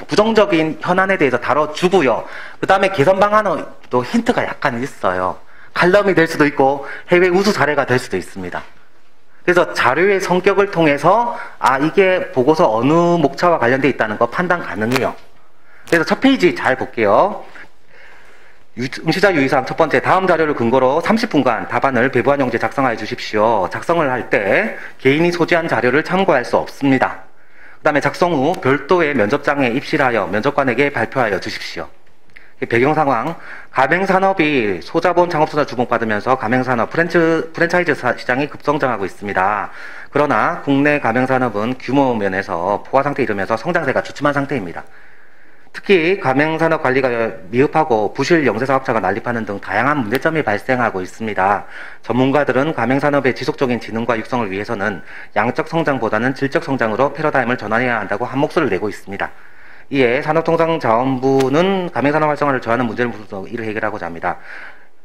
부정적인 현안에 대해서 다뤄주고요. 그 다음에 개선 방안은 또 힌트가 약간 있어요. 칼럼이 될 수도 있고 해외 우수 사례가 될 수도 있습니다. 그래서 자료의 성격을 통해서 이게 보고서 어느 목차와 관련되어 있다는 거 판단 가능해요. 그래서 첫 페이지 잘 볼게요. 응시자 유의사항 첫 번째, 다음 자료를 근거로 30분간 답안을 배부한 용지에 작성하여 주십시오. 작성을 할 때 개인이 소지한 자료를 참고할 수 없습니다. 그 다음에 작성 후 별도의 면접장에 입실하여 면접관에게 발표하여 주십시오. 배경 상황, 가맹산업이 소자본 창업소자 주목받으면서 가맹산업 프랜차이즈 시장이 급성장하고 있습니다. 그러나 국내 가맹산업은 규모 면에서 포화 상태에 이르면서 성장세가 주춤한 상태입니다. 특히 가맹산업 관리가 미흡하고 부실 영세사업자가 난립하는 등 다양한 문제점이 발생하고 있습니다. 전문가들은 가맹산업의 지속적인 진흥과 육성을 위해서는 양적 성장보다는 질적 성장으로 패러다임을 전환해야 한다고 한 목소리를 내고 있습니다. 이에 산업통상자원부는 가맹산업 활성화를 저하는 문제를 이를 해결하고자 합니다.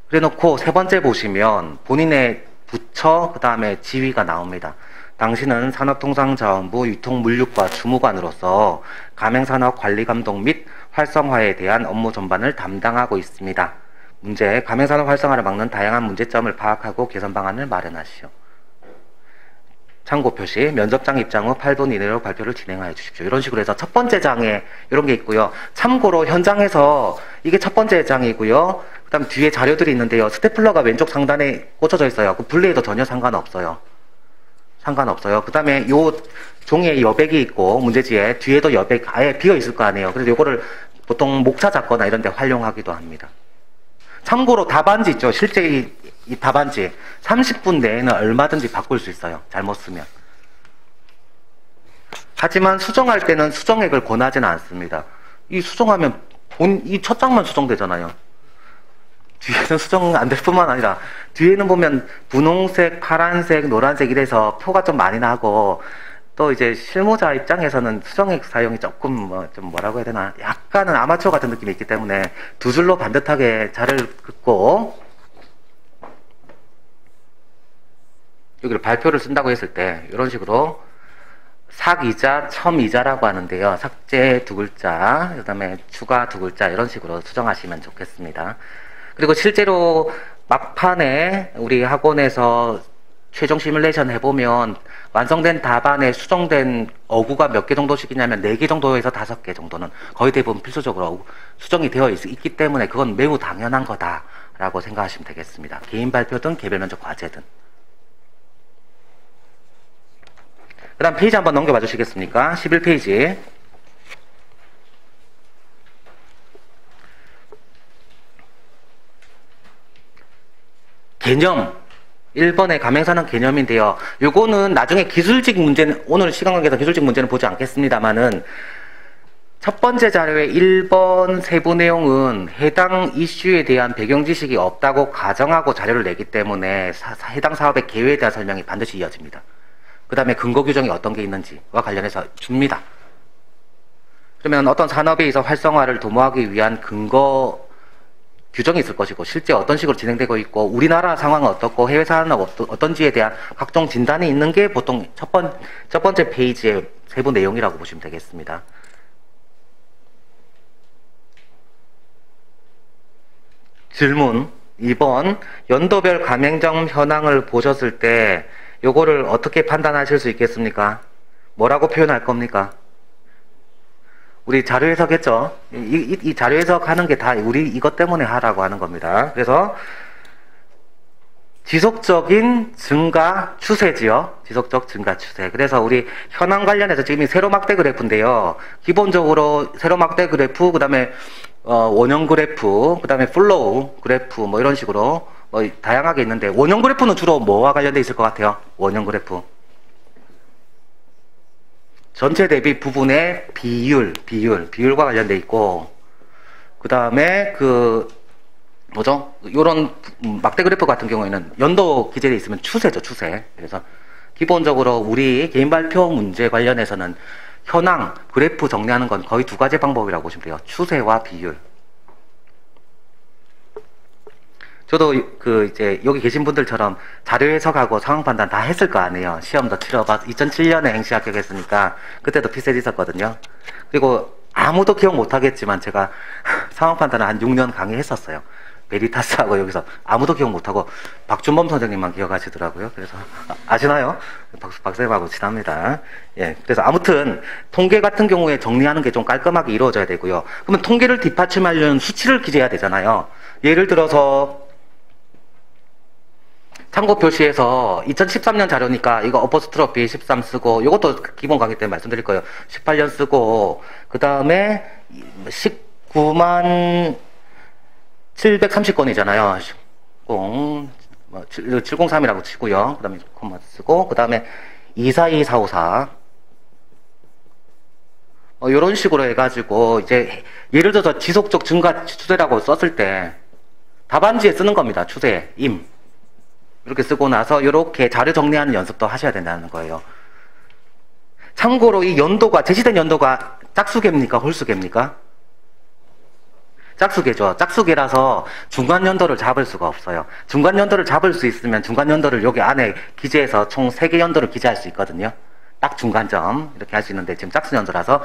그래놓고 세 번째 보시면 본인의 부처 그 다음에 지위가 나옵니다. 당신은 산업통상자원부 유통물류과 주무관으로서 가맹산업 관리감독 및 활성화에 대한 업무 전반을 담당하고 있습니다. 문제, 가맹산업 활성화를 막는 다양한 문제점을 파악하고 개선 방안을 마련하시오. 참고 표시, 면접장 입장 후 8분 이내로 발표를 진행하여 주십시오. 이런 식으로 해서 첫 번째 장에 이런 게 있고요. 참고로 현장에서 이게 첫 번째 장이고요. 그 다음 뒤에 자료들이 있는데요. 스테플러가 왼쪽 상단에 꽂혀져 있어요. 그 분리해도 전혀 상관없어요. 그 다음에 요 종이에 여백이 있고 문제지에 뒤에도 여백 아예 비어 있을 거 아니에요. 그래서 요거를 보통 목차 잡거나 이런 데 활용하기도 합니다. 참고로 답안지 있죠. 실제 이 답안지 30분 내에는 얼마든지 바꿀 수 있어요. 잘못 쓰면. 하지만 수정할 때는 수정액을 권하지는 않습니다. 이 수정하면 이 첫 장만 수정되잖아요. 뒤에는 수정 안 될 뿐만 아니라 뒤에는 보면 분홍색, 파란색, 노란색 이래서 표가 좀 많이 나고 또 이제 실무자 입장에서는 수정액 사용이 조금 좀 뭐라고 해야 되나 약간은 아마추어 같은 느낌이 있기 때문에 두 줄로 반듯하게 자를 긋고 여기를 발표를 쓴다고 했을 때 이런 식으로 삭이자, 첨이자라고 하는데요. 삭제 두 글자, 그 다음에 추가 두 글자 이런 식으로 수정하시면 좋겠습니다. 그리고 실제로 막판에 우리 학원에서 최종 시뮬레이션 해보면 완성된 답안에 수정된 어구가 몇 개 정도씩이냐면 4개 정도에서 5개 정도는 거의 대부분 필수적으로 수정이 되어 있기 때문에 그건 매우 당연한 거다라고 생각하시면 되겠습니다. 개인 발표든 개별 면접 과제든. 그 다음 페이지 한번 넘겨봐 주시겠습니까? 11페이지. 개념. 1번의 가맹산업 개념인데요. 요거는 나중에 기술직 문제는, 오늘 시간 관계에서 기술직 문제는 보지 않겠습니다만은, 첫 번째 자료의 1번 세부 내용은 해당 이슈에 대한 배경 지식이 없다고 가정하고 자료를 내기 때문에 해당 사업의 계획에 대한 설명이 반드시 이어집니다. 그 다음에 근거 규정이 어떤 게 있는지와 관련해서 줍니다. 그러면 어떤 산업에 의해서 활성화를 도모하기 위한 근거 규정이 있을 것이고 실제 어떤 식으로 진행되고 있고 우리나라 상황은 어떻고 해외 산업 어떤지에 대한 각종 진단이 있는 게 보통 첫 번째 페이지의 세부 내용이라고 보시면 되겠습니다. 질문 2번 연도별 가맹점 현황을 보셨을 때 요거를 어떻게 판단하실 수 있겠습니까? 뭐라고 표현할 겁니까? 우리 자료 해석했죠? 이 자료 해석하는 게 다 우리 이것 때문에 하라고 하는 겁니다. 그래서 지속적인 증가 추세지요. 지속적 증가 추세. 그래서 우리 현황 관련해서 지금 이 세로 막대 그래프인데요. 기본적으로 세로 막대 그래프, 그 다음에 원형 그래프, 그 다음에 플로우 그래프 뭐 이런 식으로 다양하게 있는데 원형 그래프는 주로 뭐와 관련돼 있을 것 같아요? 원형 그래프 전체 대비 부분의 비율과 관련돼 있고 그 다음에 뭐죠? 요런 막대 그래프 같은 경우에는 연도 기재되어 있으면 추세죠, 추세. 그래서 기본적으로 우리 개인 발표 문제 관련해서는 현황 그래프 정리하는 건 거의 두 가지 방법이라고 보시면 돼요. 추세와 비율. 저도 이제 여기 계신 분들처럼 자료 해석하고 상황 판단 다 했을 거 아니에요. 시험도 치러봐 2007년에 행시 합격했으니까 그때도 피셋 있었거든요. 그리고 아무도 기억 못 하겠지만 제가 상황 판단을 한 6년 강의했었어요. 베리타스하고 여기서 아무도 기억 못하고 박준범 선생님만 기억하시더라고요. 그래서 아시나요? 박쌤하고 친합니다. 예, 그래서 아무튼 통계 같은 경우에 정리하는 게 좀 깔끔하게 이루어져야 되고요. 그러면 통계를 뒷받침하려는 수치를 기재해야 되잖아요. 예를 들어서 참고 표시에서 2013년 자료니까 이거 어포스트로피 13 쓰고, 이것도 기본 강의 때 말씀드릴 거예요. 18년 쓰고, 그 다음에 19만 730건이잖아요. 703이라고 치고요. 그 다음에 콤마 쓰고, 그 다음에 242454. 이런 식으로 해가지고, 이제, 예를 들어서 지속적 증가 추세라고 썼을 때, 답안지에 쓰는 겁니다. 추세, 임. 이렇게 쓰고 나서, 이렇게 자료 정리하는 연습도 하셔야 된다는 거예요. 참고로 이 연도가, 제시된 연도가 짝수계입니까? 홀수계입니까? 짝수계죠. 짝수계라서 중간연도를 잡을 수가 없어요. 중간연도를 잡을 수 있으면 중간연도를 여기 안에 기재해서 총 3개 연도를 기재할 수 있거든요. 딱 중간점 이렇게 할 수 있는데 지금 짝수연도라서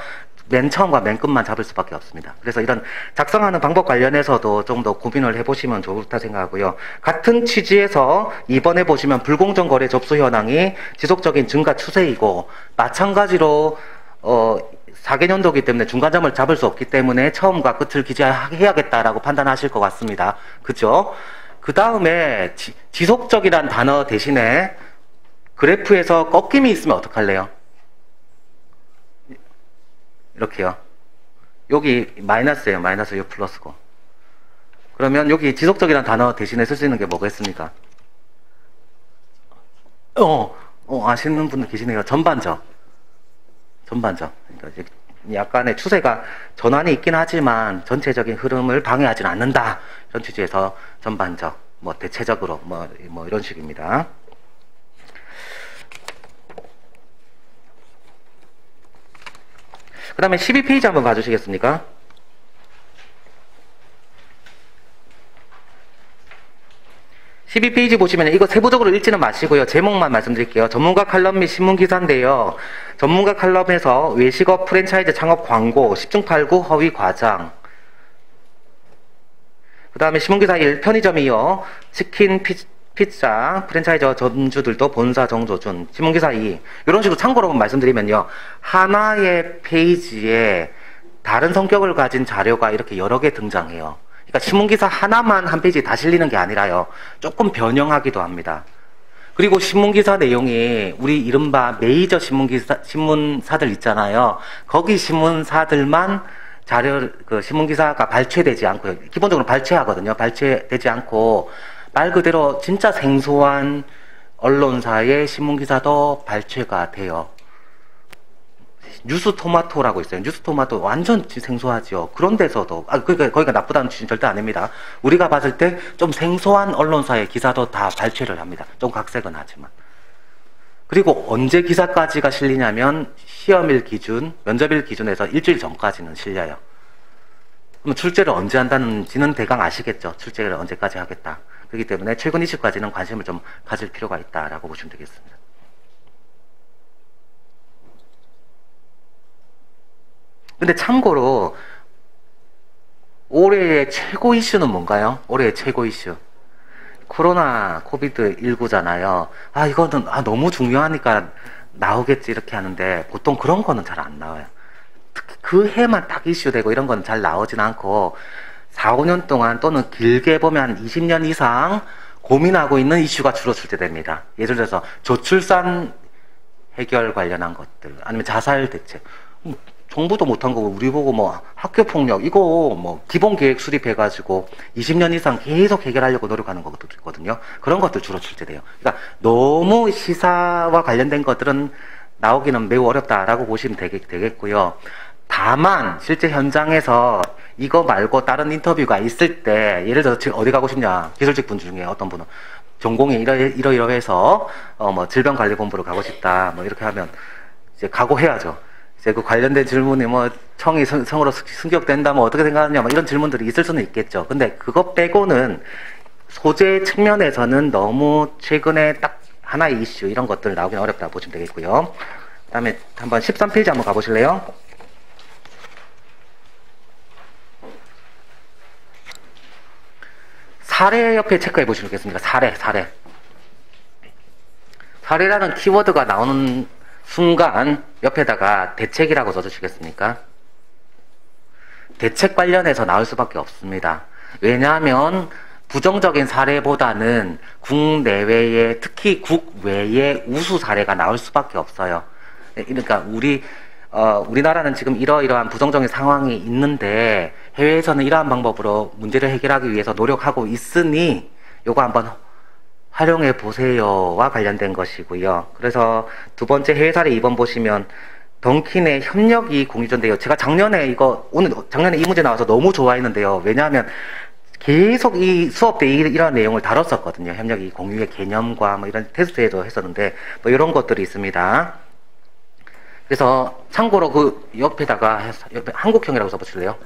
맨 처음과 맨 끝만 잡을 수밖에 없습니다. 그래서 이런 작성하는 방법 관련해서도 좀 더 고민을 해보시면 좋다 생각하고요. 같은 취지에서 이번에 보시면 불공정 거래 접수 현황이 지속적인 증가 추세이고, 마찬가지로 4개년도이기 때문에 중간점을 잡을 수 없기 때문에 처음과 끝을 기재해야겠다라고 판단하실 것 같습니다. 그죠? 그 다음에 지속적이란 단어 대신에 그래프에서 꺾임이 있으면 어떡할래요? 이렇게요. 여기 마이너스예요. 마이너스 6 플러스고. 그러면 여기 지속적이란 단어 대신에 쓸 수 있는 게 뭐겠습니까? 아시는 분들 계시네요. 전반적. 그러니까 이제 약간의 추세가 전환이 있긴 하지만 전체적인 흐름을 방해하지는 않는다. 이런 취지에서 전반적, 대체적으로, 이런 식입니다. 그 다음에 12페이지 한번 봐주시겠습니까? (12페이지) 보시면 이거 세부적으로 읽지는 마시고요. 제목만 말씀드릴게요. 전문가 칼럼 및 신문기사인데요. 전문가 칼럼에서 외식업 프랜차이즈 창업 광고 10중 8구 허위 과장, 그 다음에 신문기사 1 편의점이요. 치킨 피자 프랜차이저 점주들도 본사 정조준. 신문기사 2 이런 식으로 참고로 말씀드리면요. 하나의 페이지에 다른 성격을 가진 자료가 이렇게 여러 개 등장해요. 그러니까 신문기사 하나만 한 페이지에 다 실리는 게 아니라요. 조금 변형하기도 합니다. 그리고 신문기사 내용이 우리 이른바 메이저 신문사들 있잖아요. 거기 신문사들만 신문기사가 발췌되지 않고요. 기본적으로 발췌하거든요. 발췌되지 않고 말 그대로 진짜 생소한 언론사의 신문기사도 발췌가 돼요. 뉴스토마토라고 있어요. 뉴스토마토 완전 생소하죠. 그런 데서도, 거기가 나쁘다는 취지는 절대 아닙니다. 우리가 봤을 때 좀 생소한 언론사의 기사도 다 발췌를 합니다. 좀 각색은 하지만. 그리고 언제 기사까지가 실리냐면 시험일 기준, 면접일 기준에서 일주일 전까지는 실려요. 그럼 출제를 언제 한다는지는 대강 아시겠죠. 출제를 언제까지 하겠다. 그렇기 때문에 최근 이슈까지는 관심을 좀 가질 필요가 있다라고 보시면 되겠습니다. 근데 참고로 올해의 최고 이슈는 뭔가요? 올해의 최고 이슈 코로나 코비드19잖아요. 이거는 너무 중요하니까 나오겠지 이렇게 하는데 보통 그런 거는 잘 안 나와요. 특히 그 해만 딱 이슈되고 이런 건 잘 나오진 않고 4, 5년 동안 또는 길게 보면 20년 이상 고민하고 있는 이슈가 주로 출제됩니다. 예를 들어서 저출산 해결 관련한 것들, 아니면 자살 대책. 정부도 못한 거고 우리 보고 학교폭력 이거 기본계획 수립해가지고 20년 이상 계속 해결하려고 노력하는 것도 있거든요. 그런 것들 주로 출제돼요. 그러니까 너무 시사와 관련된 것들은 나오기는 매우 어렵다라고 보시면 되겠고요. 다만 실제 현장에서 이거 말고 다른 인터뷰가 있을 때, 예를 들어서 어디 가고 싶냐, 기술직 분 중에 어떤 분은 전공이 이러이러해서 질병관리본부로 가고 싶다 이렇게 하면 이제 각오해야죠. 이제 그 관련된 질문이 청이 성으로 승격된다면 어떻게 생각하느냐 이런 질문들이 있을 수는 있겠죠. 근데 그것 빼고는 소재 측면에서는 너무 최근에 딱 하나의 이슈 이런 것들 나오긴 어렵다고 보시면 되겠고요. 그 다음에 한번 13페이지 한번 가보실래요? 사례 옆에 체크해 보시겠습니까? 사례라는 키워드가 나오는 순간 옆에다가 대책이라고 써주시겠습니까? 대책 관련해서 나올 수밖에 없습니다. 왜냐하면 부정적인 사례보다는 국내외에, 특히 국외에 우수 사례가 나올 수밖에 없어요. 그러니까 우리나라는 지금 이러이러한 부정적인 상황이 있는데 해외에서는 이러한 방법으로 문제를 해결하기 위해서 노력하고 있으니 요거 한번 활용해 보세요와 관련된 것이고요. 그래서 두 번째 해외 사례 2번 보시면 던킨의 협력이 공유전인데요. 제가 작년에 이 문제 나와서 너무 좋아했는데요. 왜냐하면 계속 이 수업 때 이런 내용을 다뤘었거든요. 협력이 공유의 개념과 뭐 이런 테스트에도 했었는데 뭐 이런 것들이 있습니다. 그래서 참고로 그 옆에 한국형이라고 써보실래요?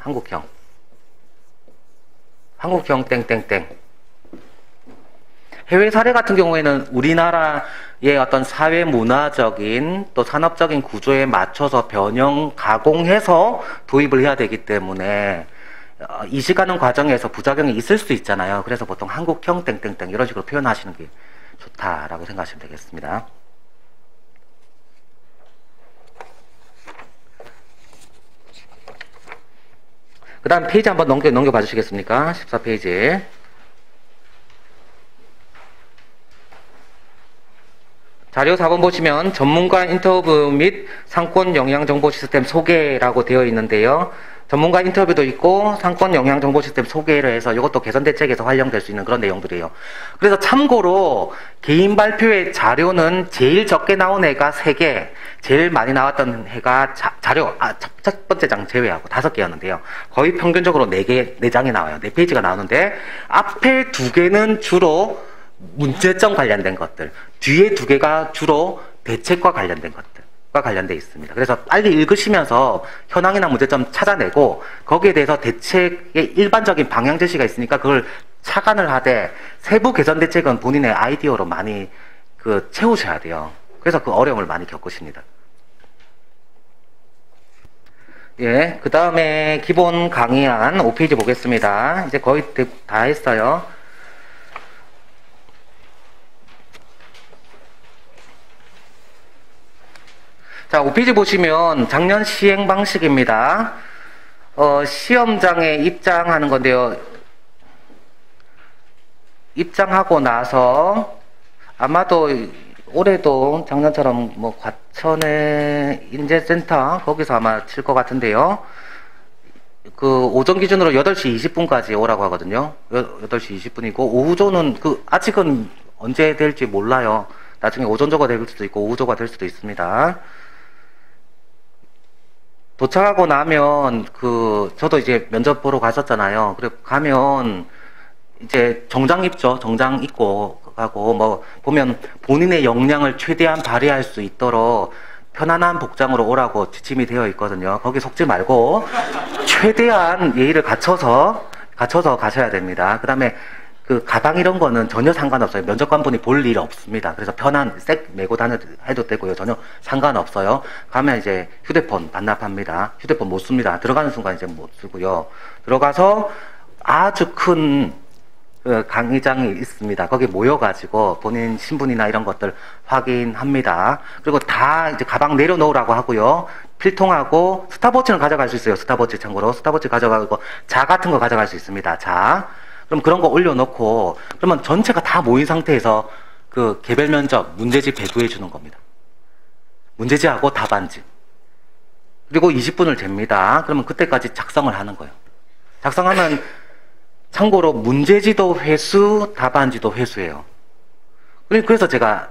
한국형 땡땡땡. 해외 사례 같은 경우에는 우리나라의 어떤 사회 문화적인 또 산업적인 구조에 맞춰서 변형, 가공해서 도입을 해야 되기 때문에 이식하는 과정에서 부작용이 있을 수 있잖아요. 그래서 보통 한국형 땡땡땡 이런 식으로 표현하시는 게 좋다라고 생각하시면 되겠습니다. 그 다음 페이지 한번 넘겨봐 주시겠습니까? 14페이지. 자료 4번 보시면 전문가 인터뷰 및 상권 영향 정보 시스템 소개라고 되어 있는데요. 전문가 인터뷰도 있고 상권 영향 정보 시스템 소개를 해서 이것도 개선 대책에서 활용될 수 있는 그런 내용들이에요. 그래서 참고로 개인 발표의 자료는 제일 적게 나온 애가 3개, 제일 많이 나왔던 해가 첫 번째 장 제외하고 5개였는데요. 거의 평균적으로 4장이 나와요. 4페이지가 나오는데 앞에 2개는 주로 문제점 관련된 것들, 뒤에 2개가 주로 대책과 관련된 것들과 관련되어 있습니다. 그래서 빨리 읽으시면서 현황이나 문제점 찾아내고 거기에 대해서 대책의 일반적인 방향 제시가 있으니까 그걸 착안을 하되 세부 개선 대책은 본인의 아이디어로 많이 채우셔야 돼요. 그래서 그 어려움을 많이 겪으십니다. 예, 그 다음에 기본 강의안 5페이지 보겠습니다. 이제 거의 다 했어요. 자, 5페이지 보시면 작년 시행 방식입니다. 시험장에 입장하는 건데요. 입장하고 나서 아마도 올해도 작년처럼 뭐 과천의 인재센터 거기서 아마 칠 것 같은데요. 그 오전 기준으로 8시 20분까지 오라고 하거든요. 8시 20분이고 오후조는 아직은 언제 될지 몰라요. 나중에 오전조가 될 수도 있고 오후조가 될 수도 있습니다. 도착하고 나면 저도 이제 면접 보러 갔었잖아요. 그래 가면 이제 정장 입죠. 정장 입고 가고 뭐 보면 본인의 역량을 최대한 발휘할 수 있도록 편안한 복장으로 오라고 지침이 되어 있거든요. 거기 속지 말고 최대한 예의를 갖춰서 가셔야 됩니다. 그다음에 가방 이런 거는 전혀 상관없어요. 면접관분이 볼 일 없습니다. 그래서 편한 색 메고 다녀도 되고요. 전혀 상관없어요. 가면 이제 휴대폰 반납합니다. 휴대폰 못 씁니다. 들어가는 순간 이제 못 쓰고요. 들어가서 아주 큰 강의장이 있습니다. 거기 모여가지고 본인 신분이나 이런 것들 확인합니다. 그리고 다 이제 가방 내려놓으라고 하고요. 필통하고 스타워치는 가져갈 수 있어요. 스타워치 참고로. 스타워치 가져가고 자 같은 거 가져갈 수 있습니다. 자. 그럼 그런 거 올려놓고 그러면 전체가 다 모인 상태에서 개별 면접 문제지 배부해 주는 겁니다. 문제지하고 답안지. 그리고 20분을 잽니다. 그러면 그때까지 작성을 하는 거예요. 작성하면 참고로 문제지도 회수, 답안지도 회수예요. 그래서 제가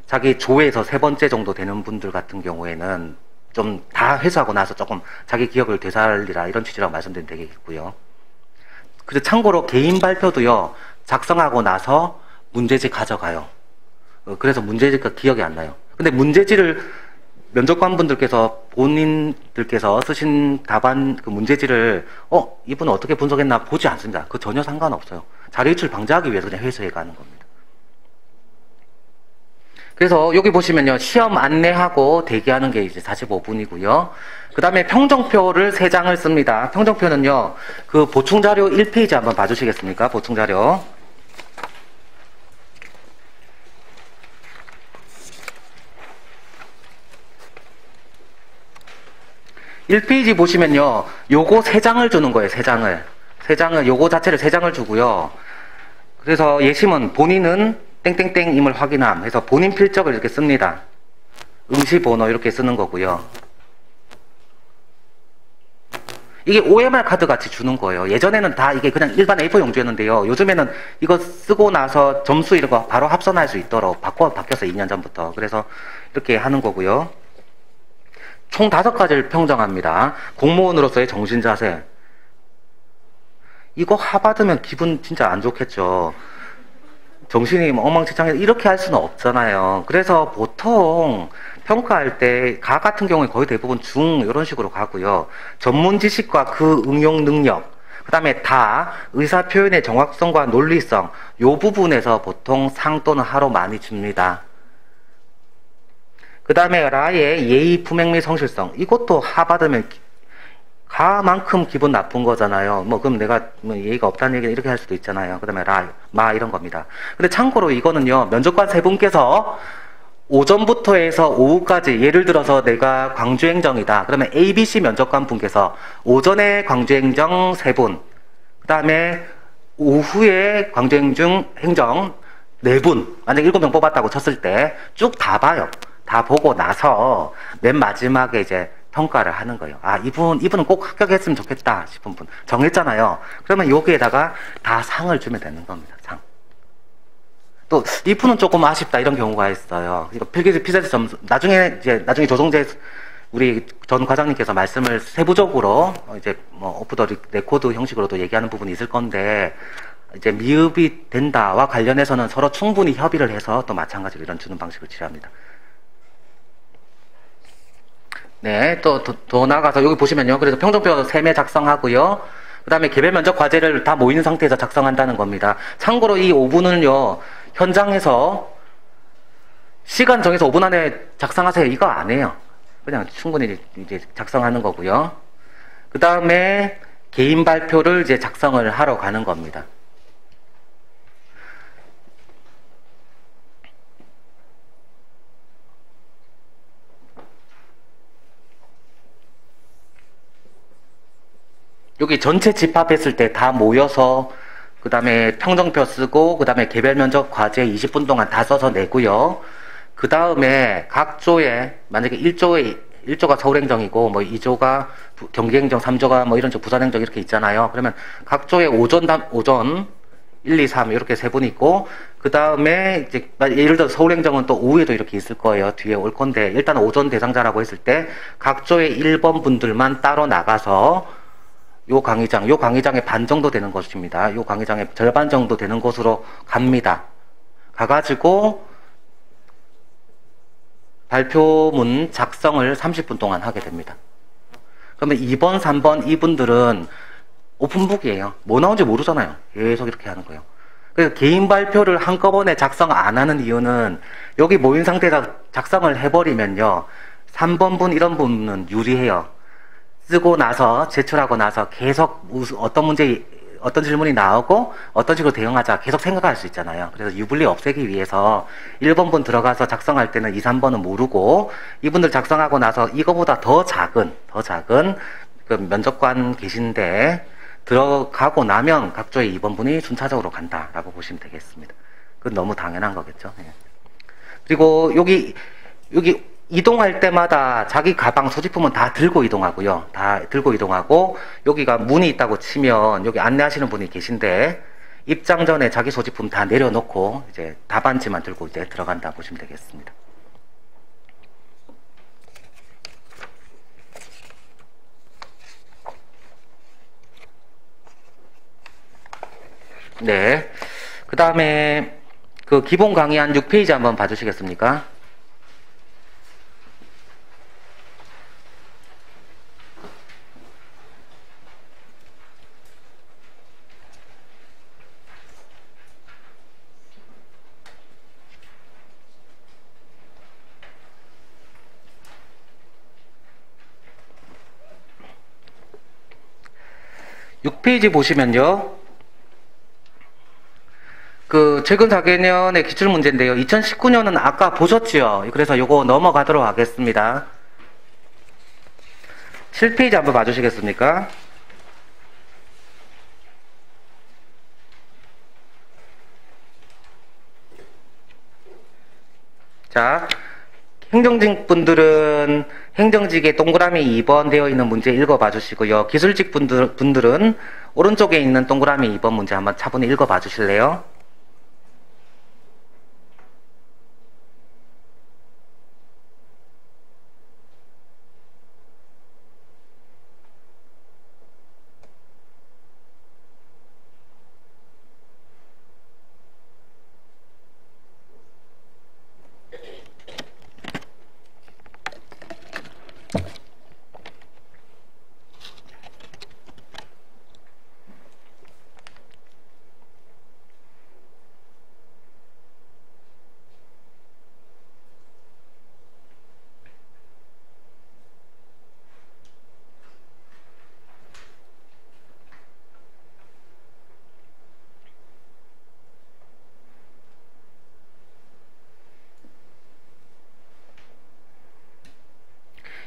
자기 조에서 3번째 정도 되는 분들 같은 경우에는 좀 다 회수하고 나서 조금 자기 기억을 되살리라 이런 취지라고 말씀드리면 되겠고요. 그래서 참고로 개인 발표도요, 작성하고 나서 문제지 가져가요. 그래서 문제지가 기억이 안 나요. 근데 문제지를 면접관분들께서 본인들께서 쓰신 답안 문제지를 이분은 어떻게 분석했나 보지 않습니다. 전혀 상관없어요. 자료 유출 방지하기 위해서 그냥 회수해 가는 겁니다. 그래서 여기 보시면요, 시험 안내하고 대기하는 게 이제 45분이고요. 그 다음에 평정표를 3장을 씁니다. 평정표는요, 보충자료 1페이지 한번 봐주시겠습니까? 보충자료. 1페이지 보시면요, 요거 3장을 주는 거예요, 3장을. 3장을, 요거 자체를 3장을 주고요. 그래서 예심은 본인은 땡땡땡임을 확인함 해서 본인 필적을 이렇게 씁니다. 응시번호 이렇게 쓰는 거고요. 이게 OMR 카드 같이 주는 거예요. 예전에는 다 이게 그냥 일반 A4 용지였는데요. 요즘에는 이거 쓰고 나서 점수 이런 거 바로 합산할 수 있도록 바뀌었어요. 2년 전부터. 그래서 이렇게 하는 거고요. 총 5가지를 평정합니다. 공무원으로서의 정신자세. 이거 하받으면 기분 진짜 안 좋겠죠. 정신이 엉망진창해서 이렇게 할 수는 없잖아요. 그래서 보통 평가할 때 가 같은 경우에 거의 대부분 중 이런 식으로 가고요. 전문 지식과 그 응용 능력, 그 다음에 다 의사 표현의 정확성과 논리성 요 부분에서 보통 상 또는 하로 많이 줍니다. 그 다음에 라의 예의 품행 및 성실성, 이것도 하 받으면 가만큼 기분 나쁜 거잖아요. 뭐 그럼 내가 뭐 예의가 없다는 얘기는 이렇게 할 수도 있잖아요. 그 다음에 라, 마 이런 겁니다. 근데 참고로 이거는요, 면접관 3분께서 오전부터 해서 오후까지, 예를 들어서 내가 광주행정이다 그러면 ABC 면접관 분께서 오전에 광주행정 3분, 그 다음에 오후에 광주행정 4분, 만약 7명 뽑았다고 쳤을 때 쭉 다 봐요. 다 보고 나서 맨 마지막에 이제 평가를 하는 거예요. 아, 이분은 꼭 합격했으면 좋겠다 싶은 분 정했잖아요. 그러면 여기에다가 다 상을 주면 되는 겁니다. 상. 또 이분은 조금 아쉽다 이런 경우가 있어요. 필기지 피제트 점수 나중에 조성재 우리 전 과장님께서 말씀을 세부적으로 이제 뭐 오프 더 레코드 형식으로도 얘기하는 부분이 있을 건데, 이제 미흡이 된다와 관련해서는 서로 충분히 협의를 해서 또 마찬가지로 이런 주는 방식을 취합니다. 네, 더 나아가서 여기 보시면요. 그래서 평정표 3매 작성하고요. 그 다음에 개별 면접 과제를 다 모인 상태에서 작성한다는 겁니다. 참고로 이 5분은요, 현장에서 시간 정해서 5분 안에 작성하세요. 이거 안 해요. 그냥 충분히 이제 작성하는 거고요. 그 다음에 개인 발표를 이제 작성을 하러 가는 겁니다. 여기 전체 집합했을 때 다 모여서 그 다음에 평정표 쓰고 그 다음에 개별 면접 과제 20분 동안 다 써서 내고요. 그 다음에 각 조에 만약에 1조가 서울행정이고 뭐 2조가 경기행정, 3조가 뭐 이런 쪽 부산행정 이렇게 있잖아요. 그러면 각 조에 오전 1, 2, 3 이렇게 3분 있고, 그 다음에 이제 예를 들어 서울행정은 또 오후에도 이렇게 있을 거예요. 뒤에 올 건데, 일단 오전 대상자라고 했을 때 각 조의 1번 분들만 따로 나가서 요 강의장의 반 정도 되는 것입니다. 요 강의장의 절반 정도 되는 곳으로 갑니다. 가가지고 발표문 작성을 30분 동안 하게 됩니다. 그러면 2번, 3번 이분들은 오픈북이에요. 뭐 나온지 모르잖아요. 계속 이렇게 하는 거예요. 그래서 개인 발표를 한꺼번에 작성 안 하는 이유는 여기 모인 상태에서 작성을 해버리면요, 3번 분 이런 분은 유리해요. 쓰고 나서 제출하고 나서 계속 어떤 질문이 나오고 어떤 식으로 대응하자 계속 생각할 수 있잖아요. 그래서 유불리 없애기 위해서 1번 분 들어가서 작성할 때는 2, 3번은 모르고 이분들 작성하고 나서 이거보다 더 작은 그 면접관 계신데 들어가고 나면 각조의 2번 분이 순차적으로 간다라고 보시면 되겠습니다. 그건 너무 당연한 거겠죠. 그리고 여기 이동할 때마다 자기 가방 소지품은 다 들고 이동하고요. 다 들고 이동하고, 여기가 문이 있다고 치면 여기 안내하시는 분이 계신데 입장 전에 자기 소지품 다 내려놓고 이제 답안지만 들고 이제 들어간다 보시면 되겠습니다. 네. 그 다음에 그 기본 강의 한 6페이지 한번 봐주시겠습니까? 페이지 보시면요. 그 최근 4개년의 기출문제인데요. 2019년은 아까 보셨죠? 그래서 요거 넘어가도록 하겠습니다. 7페이지 한번 봐주시겠습니까? 자, 행정직 분들은 행정직에 동그라미 2번 되어 있는 문제 읽어봐 주시고요. 기술직 분들은 오른쪽에 있는 동그라미 2번 문제 한번 차분히 읽어봐 주실래요?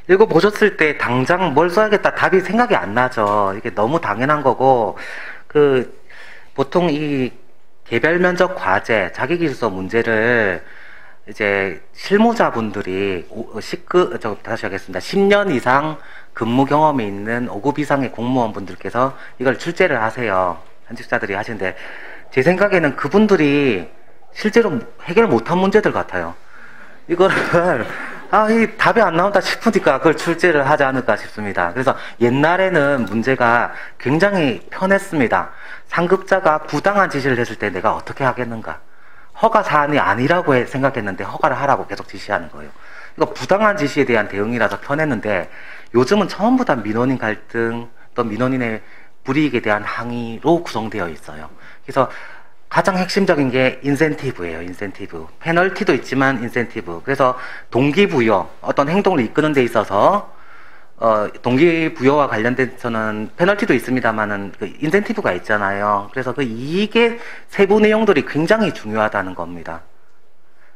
읽어보셨을 때 당장 뭘 써야겠다 답이 생각이 안 나죠. 이게 너무 당연한 거고, 보통 이 개별 면접 과제, 자기기술서 문제를 이제 실무자분들이 다시 하겠습니다. 10년 이상 근무 경험이 있는 5급 이상의 공무원분들께서 이걸 출제를 하세요. 현직자들이 하시는데, 제 생각에는 그분들이 실제로 해결 못한 문제들 같아요. 이거를 이 답이 안 나온다 싶으니까 그걸 출제를 하지 않을까 싶습니다. 그래서 옛날에는 문제가 굉장히 편했습니다. 상급자가 부당한 지시를 했을 때 내가 어떻게 하겠는가. 허가 사안이 아니라고 생각했는데 허가를 하라고 계속 지시하는 거예요. 이거 부당한 지시에 대한 대응이라서 편했는데, 요즘은 전부 다 민원인 갈등, 또 민원인의 불이익에 대한 항의로 구성되어 있어요. 그래서 가장 핵심적인 게 인센티브예요. 인센티브. 페널티도 있지만 인센티브. 그래서 동기부여, 어떤 행동을 이끄는 데 있어서 동기부여와 관련돼서는 페널티도 있습니다만은 그 인센티브가 있잖아요. 그래서 그 이익의 세부 내용들이 굉장히 중요하다는 겁니다.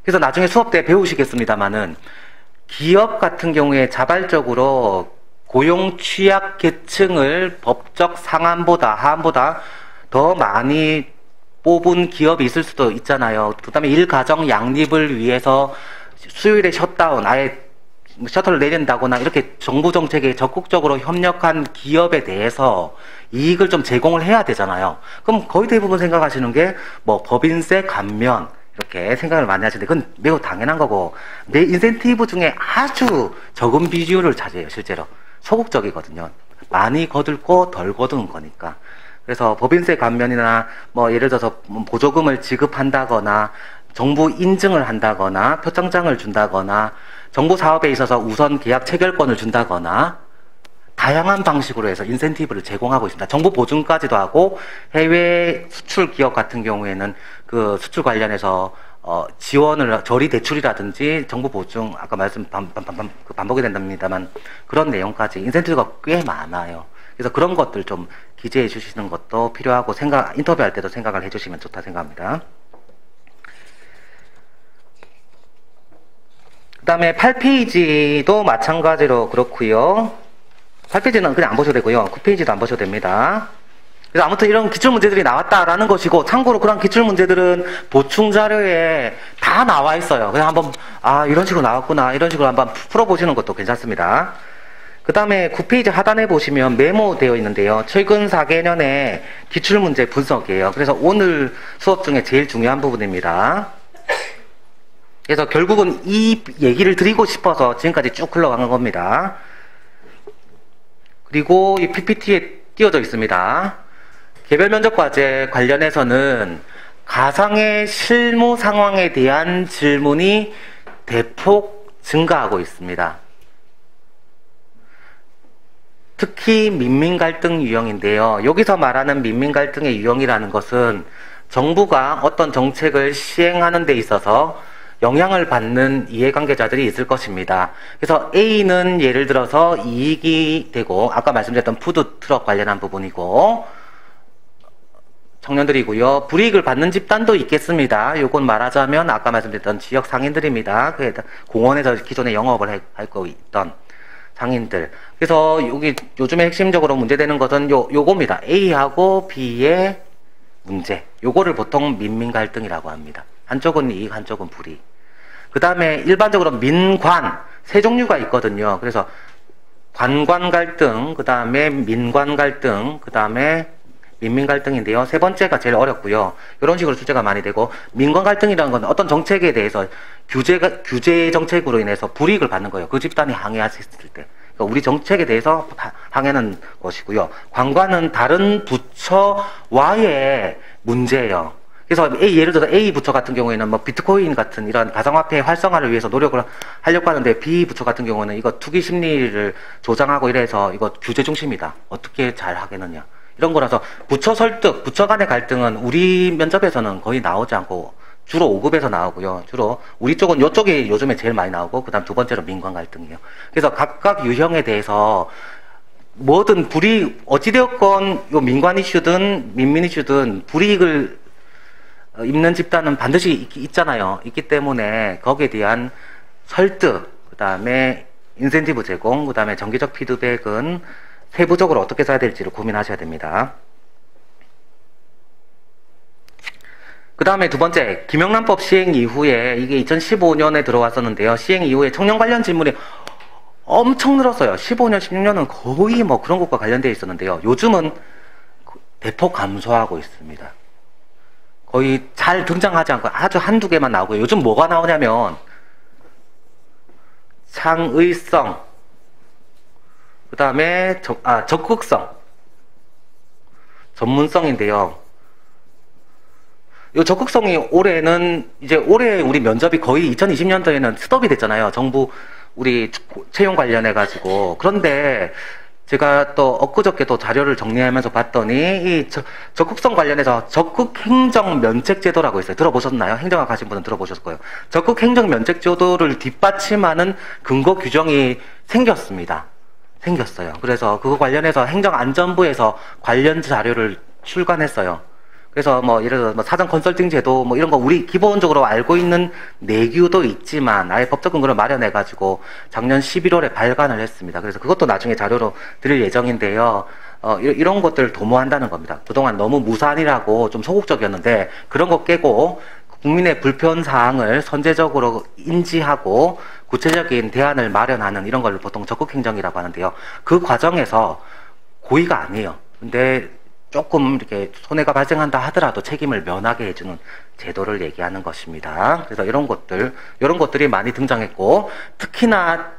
그래서 나중에 수업 때 배우시겠습니다만은, 기업 같은 경우에 자발적으로 고용 취약 계층을 법적 상한보다 하한보다 더 많이 뽑은 기업이 있을 수도 있잖아요. 그 다음에 일가정 양립을 위해서 수요일에 셧다운, 아예 셔터를 내린다거나 이렇게 정부 정책에 적극적으로 협력한 기업에 대해서 이익을 좀 제공을 해야 되잖아요. 그럼 거의 대부분 생각하시는 게 뭐 법인세 감면 이렇게 생각을 많이 하시는데, 그건 매우 당연한 거고, 내 인센티브 중에 아주 적은 비율을 차지해요. 실제로 소극적이거든요. 많이 거둘고 덜 거두는 거니까. 그래서 법인세 감면이나 뭐 예를 들어서 보조금을 지급한다거나 정부 인증을 한다거나 표창장을 준다거나 정부 사업에 있어서 우선 계약 체결권을 준다거나 다양한 방식으로 해서 인센티브를 제공하고 있습니다. 정부 보증까지도 하고, 해외 수출 기업 같은 경우에는 그 수출 관련해서 지원을, 저리 대출이라든지 정부 보증, 아까 반복이 된답니다만 그런 내용까지 인센티브가 꽤 많아요. 그래서 그런 것들 좀 기재해 주시는 것도 필요하고, 인터뷰할 때도 생각을 해 주시면 좋다 생각합니다. 그 다음에 8페이지도 마찬가지로 그렇고요. 8페이지는 그냥 안 보셔도 되고요. 9페이지도 안 보셔도 됩니다. 그래서 아무튼 이런 기출문제들이 나왔다라는 것이고, 참고로 그런 기출문제들은 보충자료에 다 나와 있어요. 그냥 한번 이런 식으로 나왔구나, 이런 식으로 한번 풀어보시는 것도 괜찮습니다. 그 다음에 9페이지 하단에 보시면 메모되어 있는데요. 최근 4개년의 기출문제 분석이에요. 그래서 오늘 수업 중에 제일 중요한 부분입니다. 그래서 결국은 이 얘기를 드리고 싶어서 지금까지 쭉 흘러간 겁니다. 그리고 이 PPT에 띄워져 있습니다. 개별 면접 과제 관련해서는 가상의 실무 상황에 대한 질문이 대폭 증가하고 있습니다. 특히 민민 갈등 유형인데요. 여기서 말하는 민민 갈등의 유형이라는 것은 정부가 어떤 정책을 시행하는 데 있어서 영향을 받는 이해관계자들이 있을 것입니다. 그래서 A는 예를 들어서 이익이 되고, 아까 말씀드렸던 푸드트럭 관련한 부분이고, 청년들이고요. 불이익을 받는 집단도 있겠습니다. 요건 말하자면 아까 말씀드렸던 지역 상인들입니다. 공원에서 기존에 영업을 하고 있던 상인들. 그래서 여기 요즘에 핵심적으로 문제되는 것은 요겁니다. A하고 B의 문제. 요거를 보통 민민 갈등이라고 합니다. 한쪽은 이익, 한쪽은 불이익. 그 다음에 일반적으로 민관, 세 종류가 있거든요. 그래서 관관 갈등, 그 다음에 민관 갈등, 그 다음에 민민 갈등인데요. 세 번째가 제일 어렵고요. 이런 식으로 출제가 많이 되고, 민관 갈등이라는 건 어떤 정책에 대해서 규제 정책으로 인해서 불이익을 받는 거예요. 그 집단이 항의했을 때. 그러니까 우리 정책에 대해서 항의하는 것이고요. 관관은 다른 부처와의 문제예요. 그래서 예를 들어서 A 부처 같은 경우에는 뭐 비트코인 같은 이런 가상화폐 활성화를 위해서 노력을 하려고 하는데, B 부처 같은 경우는 이거 투기 심리를 조장하고 이래서 이거 규제 중심이다. 어떻게 잘 하겠느냐. 이런 거라서 부처 설득, 부처 간의 갈등은 우리 면접에서는 거의 나오지 않고 주로 5급에서 나오고요. 주로 우리 쪽은 이쪽이 요즘에 제일 많이 나오고, 그 다음 두 번째로 민관 갈등이에요. 그래서 각각 유형에 대해서 뭐든 어찌되었건 요 민관 이슈든 민민 이슈든 불이익을 입는 집단은 반드시 있잖아요. 있기 때문에 거기에 대한 설득, 그 다음에 인센티브 제공, 그 다음에 정기적 피드백은 세부적으로 어떻게 써야 될지를 고민하셔야 됩니다. 그 다음에 두 번째, 김영란법 시행 이후에, 이게 2015년에 들어왔었는데요. 시행 이후에 청년 관련 질문이 엄청 늘었어요. 15년, 16년은 거의 뭐 그런 것과 관련되어 있었는데요. 요즘은 대폭 감소하고 있습니다. 거의 잘 등장하지 않고 아주 한두 개만 나오고요. 요즘 뭐가 나오냐면 창의성, 그 다음에 적극성, 전문성인데요. 이 적극성이 올해는 올해 우리 면접이 거의 2020년도에는 스톱이 됐잖아요. 정부 우리 채용 관련해 가지고. 그런데 제가 또 엊그저께 자료를 정리하면서 봤더니 이 적극성 관련해서 적극행정면책제도라고 있어요. 들어보셨나요? 행정학 하신 분은 들어보셨을 거예요. 적극행정면책제도를 뒷받침하는 근거 규정이 생겼어요. 그래서 그거 관련해서 행정안전부에서 관련 자료를 출간했어요. 그래서 뭐 예를 들어 사전 컨설팅 제도 뭐 이런 거 우리 기본적으로 알고 있는 내규도 있지만 아예 법적 근거를 마련해 가지고 작년 11월에 발간을 했습니다. 그래서 그것도 나중에 자료로 드릴 예정인데요. 이런 것들을 도모한다는 겁니다. 그동안 너무 무산이라고 좀 소극적이었는데 그런 거 깨고 국민의 불편 사항을 선제적으로 인지하고 구체적인 대안을 마련하는 이런 걸 보통 적극행정이라고 하는데요. 그 과정에서 고의가 아니에요. 근데 조금 이렇게 손해가 발생한다 하더라도 책임을 면하게 해주는 제도를 얘기하는 것입니다. 그래서 이런 것들이 많이 등장했고, 특히나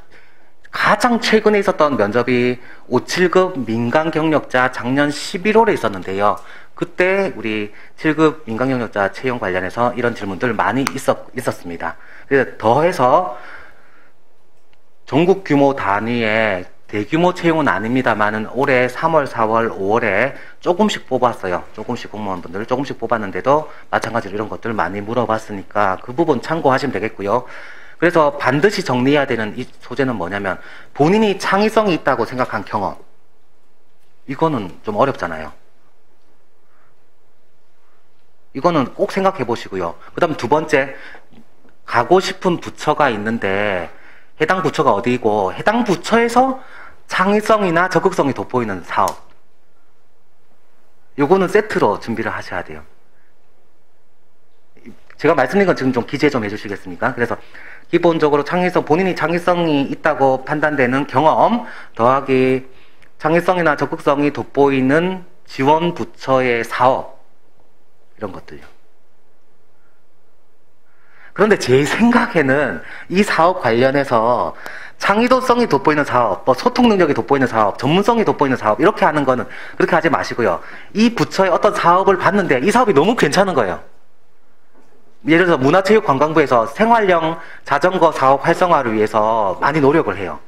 가장 최근에 있었던 면접이 5, 7급 민간 경력자 작년 11월에 있었는데요. 그때 우리 7급 민간 경력자 채용 관련해서 이런 질문들 많이 있었습니다. 그래서 더해서 전국 규모 단위의 대규모 채용은 아닙니다만은 올해 3월, 4월, 5월에 조금씩 뽑았어요. 조금씩 공무원분들 조금씩 뽑았는데도 마찬가지로 이런 것들 많이 물어봤으니까 그 부분 참고하시면 되겠고요. 그래서 반드시 정리해야 되는 이 소재는 뭐냐면 본인이 창의성이 있다고 생각한 경험. 이거는 좀 어렵잖아요. 이거는 꼭 생각해 보시고요. 그 다음 두 번째, 가고 싶은 부처가 있는데 해당 부처가 어디고 해당 부처에서 창의성이나 적극성이 돋보이는 사업. 요거는 세트로 준비를 하셔야 돼요. 제가 말씀드린 건 지금 좀 기재 좀 해주시겠습니까? 그래서 기본적으로 본인이 창의성이 있다고 판단되는 경험 더하기 창의성이나 적극성이 돋보이는 지원 부처의 사업, 이런 것들요. 그런데 제 생각에는 이 사업 관련해서 창의도성이 돋보이는 사업, 뭐 소통 능력이 돋보이는 사업, 전문성이 돋보이는 사업, 이렇게 하는 거는 그렇게 하지 마시고요. 이 부처의 어떤 사업을 봤는데 이 사업이 너무 괜찮은 거예요. 예를 들어서 문화체육관광부에서 생활형 자전거 사업 활성화를 위해서 많이 노력을 해요.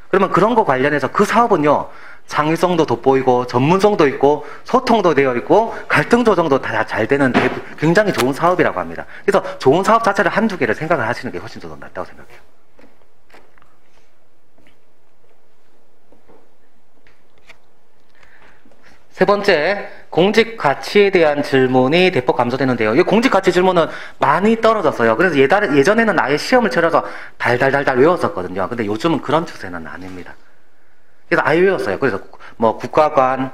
그러면 그런 거 관련해서 그 사업은요, 창의성도 돋보이고 전문성도 있고 소통도 되어 있고 갈등 조정도 다 잘 되는 굉장히 좋은 사업이라고 합니다. 그래서 좋은 사업 자체를 한두 개를 생각을 하시는 게 훨씬 더 낫다고 생각해요. 세 번째, 공직 가치에 대한 질문이 대폭 감소되는데요. 이 공직 가치 질문은 많이 떨어졌어요. 그래서 예전에는 아예 시험을 치러서 달달달달 외웠었거든요. 근데 요즘은 그런 추세는 아닙니다. 그래서 아예 외웠어요. 그래서 뭐 국가관,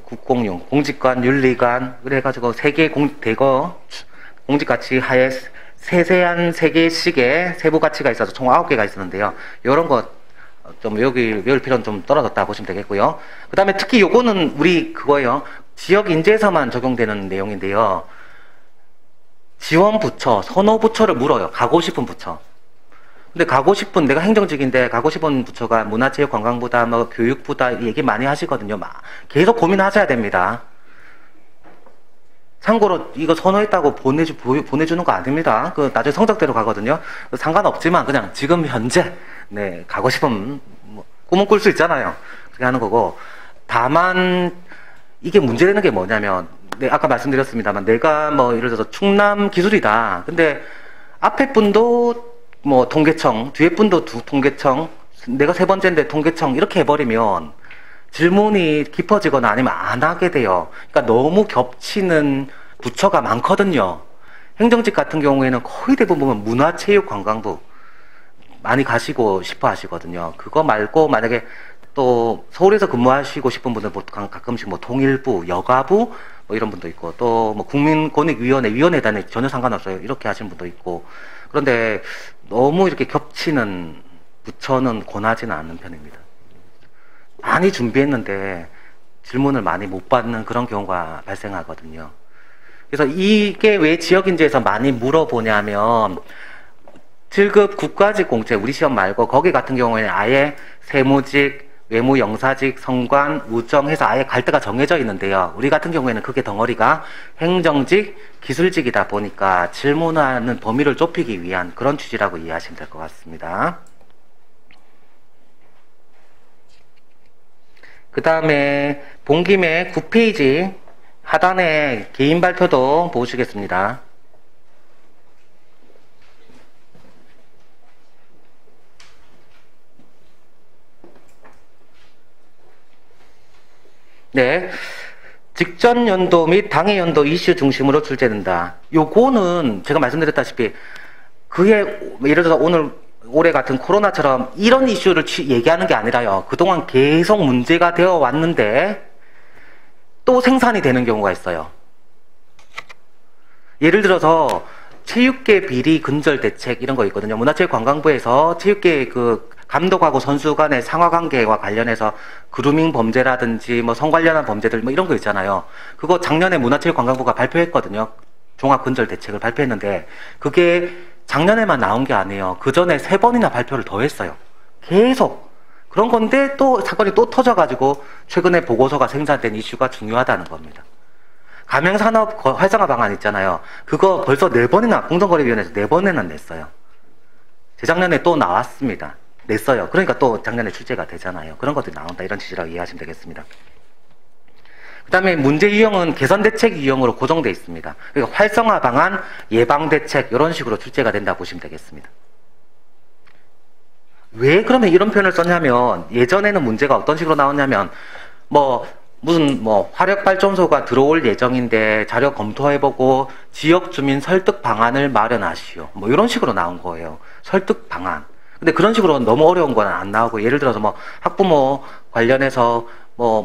국공용, 공직관, 윤리관, 그래가지고 세 개의 대거 공직가치 하에 세세한 3개씩의 세부 가치가 있어서 총 9개가 있었는데요. 이런 거 좀 여기 외울 필요는 좀 떨어졌다 보시면 되겠고요. 그 다음에 특히 요거는 우리 그거예요. 지역 인재에서만 적용되는 내용인데요. 지원 부처, 선호 부처를 물어요. 가고 싶은 부처. 근데 가고 싶은, 내가 행정직인데 가고 싶은 부처가 문화체육관광부다, 뭐 교육부다 얘기 많이 하시거든요. 계속 고민하셔야 됩니다. 참고로 이거 선호했다고 보내주는 거 아닙니다. 그 나중에 성적대로 가거든요. 상관없지만 그냥 지금 현재 네 가고 싶은 뭐, 꿈은 꿀 수 있잖아요. 그렇게 하는 거고. 다만 이게 문제되는 게 뭐냐면 네, 아까 말씀드렸습니다만 내가 뭐 예를 들어서 충남 기술이다. 근데 앞에 분도 뭐 통계청, 뒤에 분도 통계청, 내가 3번째인데 통계청 이렇게 해버리면 질문이 깊어지거나 아니면 안 하게 돼요. 그러니까 너무 겹치는 부처가 많거든요. 행정직 같은 경우에는 거의 대부분 보면 문화체육관광부 많이 가시고 싶어 하시거든요. 그거 말고 만약에 또 서울에서 근무하시고 싶은 분들 가끔씩 뭐 통일부, 여가부 뭐 이런 분도 있고 또 뭐 국민권익위원회, 위원회단에 전혀 상관없어요. 이렇게 하시는 분도 있고. 그런데 너무 이렇게 겹치는 부처는 권하지는 않는 편입니다. 많이 준비했는데 질문을 많이 못 받는 그런 경우가 발생하거든요. 그래서 이게 왜 지역인재에서 많이 물어보냐면 7급 국가직 공채, 우리 시험 말고 거기 같은 경우에는 아예 세무직, 외무영사직, 성관, 우정 해서 아예 갈 데가 정해져 있는데요. 우리 같은 경우에는 그게 덩어리가 행정직, 기술직이다 보니까 질문하는 범위를 좁히기 위한 그런 취지라고 이해하시면 될 것 같습니다. 그 다음에 본 김에 9페이지 하단에 개인 발표도 보시겠습니다. 네. 직전 연도 및 당해 연도 이슈 중심으로 출제된다. 요거는 제가 말씀드렸다시피 예를 들어서 올해 같은 코로나처럼 이런 이슈를 얘기하는 게 아니라요. 그동안 계속 문제가 되어 왔는데 또 생산이 되는 경우가 있어요. 예를 들어서 체육계 비리 근절 대책 이런 거 있거든요. 문화체육관광부에서 체육계 그 감독하고 선수 간의 상하관계와 관련해서 그루밍 범죄라든지 뭐 성 관련한 범죄들 뭐 이런 거 있잖아요. 그거 작년에 문화체육관광부가 발표했거든요. 종합근절 대책을 발표했는데 그게 작년에만 나온 게 아니에요. 그 전에 3번이나 발표를 더 했어요. 계속 그런 건데 또 사건이 또 터져가지고 최근에 보고서가 생산된 이슈가 중요하다는 겁니다. 가맹산업 활성화 방안 있잖아요. 그거 벌써 4번이나 공정거래위원회에서 4번이나 냈어요. 재작년에 또 나왔습니다. 냈어요. 그러니까 또 작년에 출제가 되잖아요. 그런 것들이 나온다. 이런 취지라고 이해하시면 되겠습니다. 그 다음에 문제 유형은 개선대책 유형으로 고정되어 있습니다. 그러니까 활성화 방안, 예방대책 이런 식으로 출제가 된다 보시면 되겠습니다. 왜 그러면 이런 표현을 썼냐면 예전에는 문제가 어떤 식으로 나왔냐면 무슨 화력발전소가 들어올 예정인데 자료 검토해보고 지역 주민 설득 방안을 마련하시오. 뭐 이런 식으로 나온 거예요. 설득 방안. 근데 그런 식으로 너무 어려운 건 안 나오고 예를 들어서 학부모 관련해서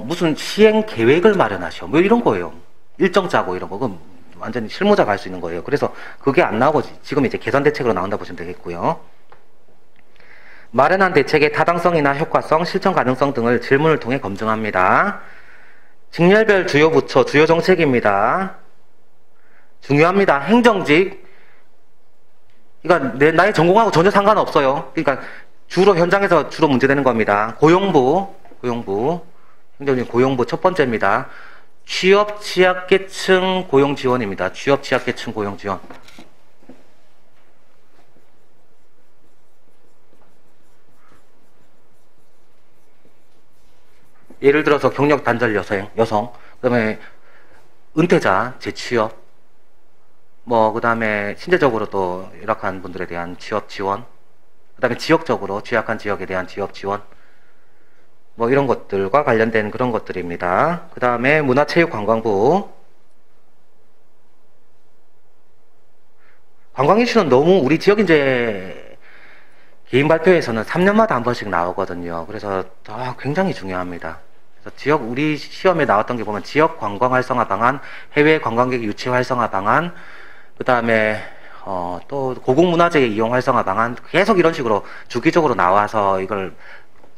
무슨 시행 계획을 마련하시오. 뭐 이런 거예요. 일정 짜고 이런 거. 그건 완전히 실무자가 할 수 있는 거예요. 그래서 그게 안 나오고 지금 이제 개선 대책으로 나온다 보시면 되겠고요. 마련한 대책의 타당성이나 효과성, 실천 가능성 등을 질문을 통해 검증합니다. 직렬별 주요 부처, 주요 정책입니다. 중요합니다. 행정직. 그러니까 나의 전공하고 전혀 상관없어요. 그러니까 현장에서 주로 문제되는 겁니다. 고용부. 행정직 고용부 첫 번째입니다. 취업 취약계층 고용 지원입니다. 취업 취약계층 고용 지원. 예를 들어서 경력 단절 여성, 그다음에 은퇴자 재취업, 그 다음에 신체적으로 또 열악한 분들에 대한 취업 지원, 그 다음에 지역적으로 취약한 지역에 대한 취업 지원, 이런 것들과 관련된 그런 것들입니다. 그 다음에 문화체육관광부. 관광 이슈는 너무 우리 지역 이제 개인 발표에서는 3년마다 한 번씩 나오거든요. 그래서 굉장히 중요합니다. 그래서 우리 시험에 나왔던 게 보면 지역 관광 활성화 방안, 해외 관광객 유치 활성화 방안, 그 다음에 또 고궁문화재 이용 활성화 방안 계속 이런 식으로 주기적으로 나와서 이걸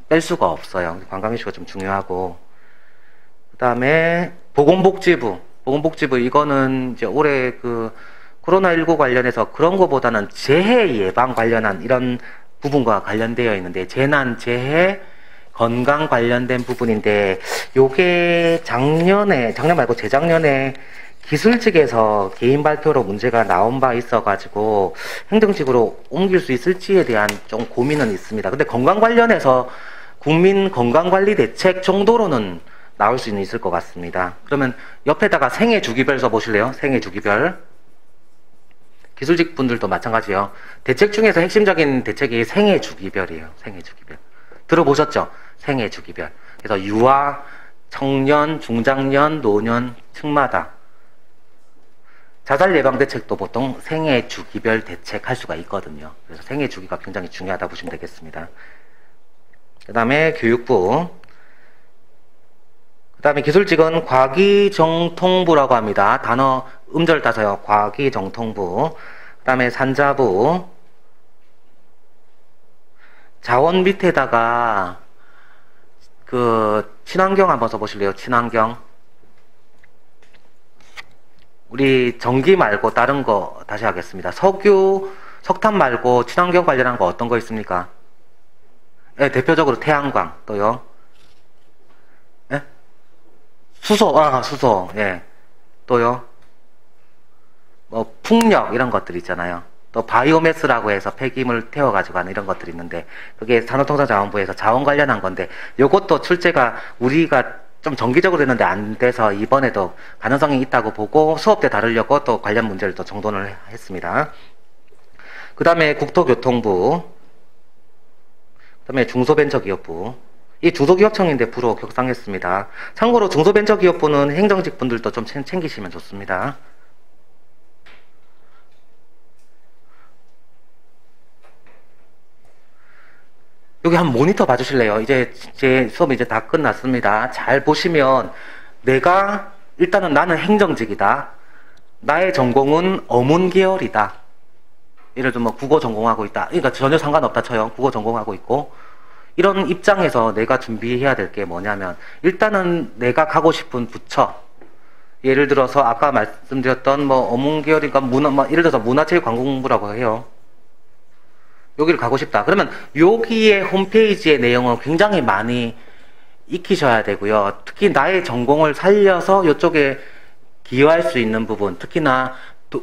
뺄 수가 없어요. 관광 이슈가 좀 중요하고. 그 다음에 보건복지부 이거는 이제 올해 그 코로나19 관련해서 그런 거보다는 재해 예방 관련한 이런 부분과 관련되어 있는데, 재난, 재해, 건강 관련된 부분인데, 요게 작년 말고 재작년에 기술직에서 개인 발표로 문제가 나온 바 있어가지고 행정직으로 옮길 수 있을지에 대한 좀 고민은 있습니다. 근데 건강 관련해서 국민 건강관리 대책 정도로는 나올 수는 있을 것 같습니다. 그러면 옆에다가 생애 주기별 써보실래요? 생애 주기별. 기술직 분들도 마찬가지예요. 대책 중에서 핵심적인 대책이 생애 주기별이에요. 생애 주기별. 들어보셨죠? 생애 주기별. 그래서 유아, 청년, 중장년, 노년 층마다 자살 예방 대책도 보통 생애 주기별 대책할 수가 있거든요. 그래서 생애 주기가 굉장히 중요하다 보시면 되겠습니다. 그 다음에 교육부. 그 다음에 기술직은 과기정통부라고 합니다. 단어 음절 따서요. 과기정통부. 그 다음에 산자부. 자원 밑에다가 그 친환경 한번 써보실래요? 친환경. 우리 전기 말고 다른 거 다시 하겠습니다. 석탄 말고 친환경 관련한 거 어떤 거 있습니까? 네, 대표적으로 태양광. 또요. 네? 수소. 예. 또요. 뭐 풍력 이런 것들 있잖아요. 또 바이오매스라고 해서 폐기물 태워가지고 하는 이런 것들이 있는데, 그게 산업통상자원부에서 자원 관련한 건데, 요것도 출제가 우리가 좀 정기적으로 했는데 안 돼서 이번에도 가능성이 있다고 보고 수업 때 다루려고 또 관련 문제를 또 정돈을 했습니다. 그 다음에 국토교통부, 그 다음에 중소벤처기업부. 이 중소기업청인데 부로 격상했습니다. 참고로 중소벤처기업부는 행정직 분들도 좀 챙기시면 좋습니다. 여기 한번 모니터 봐주실래요? 이제 제 수업이 이제 다 끝났습니다. 잘 보시면 일단은 나는 행정직이다. 나의 전공은 어문 계열이다. 예를 들면 뭐 국어 전공하고 있다. 그러니까 전혀 상관없다 쳐요. 국어 전공하고 있고. 이런 입장에서 내가 준비해야 될 게 뭐냐면, 일단은 내가 가고 싶은 부처. 예를 들어서 아까 말씀드렸던 뭐 어문 계열이니까 예를 들어서 문화체육관광부라고 해요. 여기를 가고 싶다. 그러면 여기에 홈페이지의 내용은 굉장히 많이 익히셔야 되고요. 특히 나의 전공을 살려서 이쪽에 기여할 수 있는 부분, 특히나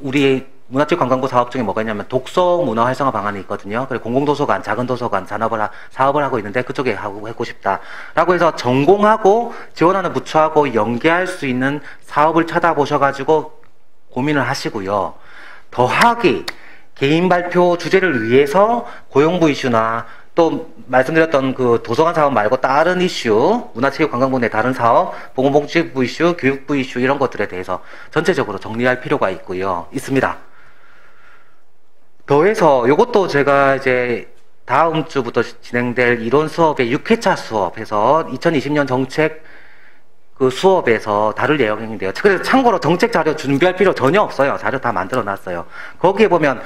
우리 문화체육관광부 사업 중에 뭐가 있냐면 독서 문화 활성화 방안이 있거든요. 그리고 공공도서관, 작은 도서관 사업을 하고 있는데 그쪽에 하고 싶다 라고 해서 전공하고 지원하는 부처하고 연계할 수 있는 사업을 찾아보셔가지고 고민을 하시고요. 더하기 개인 발표 주제를 위해서 고용부 이슈나 또 말씀드렸던 그 도서관 사업 말고 다른 이슈, 문화체육관광부 내 다른 사업, 보건복지부 이슈, 교육부 이슈 이런 것들에 대해서 전체적으로 정리할 필요가 있습니다. 더해서 이것도 제가 이제 다음 주부터 진행될 이론 수업의 6회차 수업에서 2020년 정책 그 수업에서 다룰 예정인데요. 그래서 참고로 정책 자료 준비할 필요 전혀 없어요. 자료 다 만들어 놨어요. 거기에 보면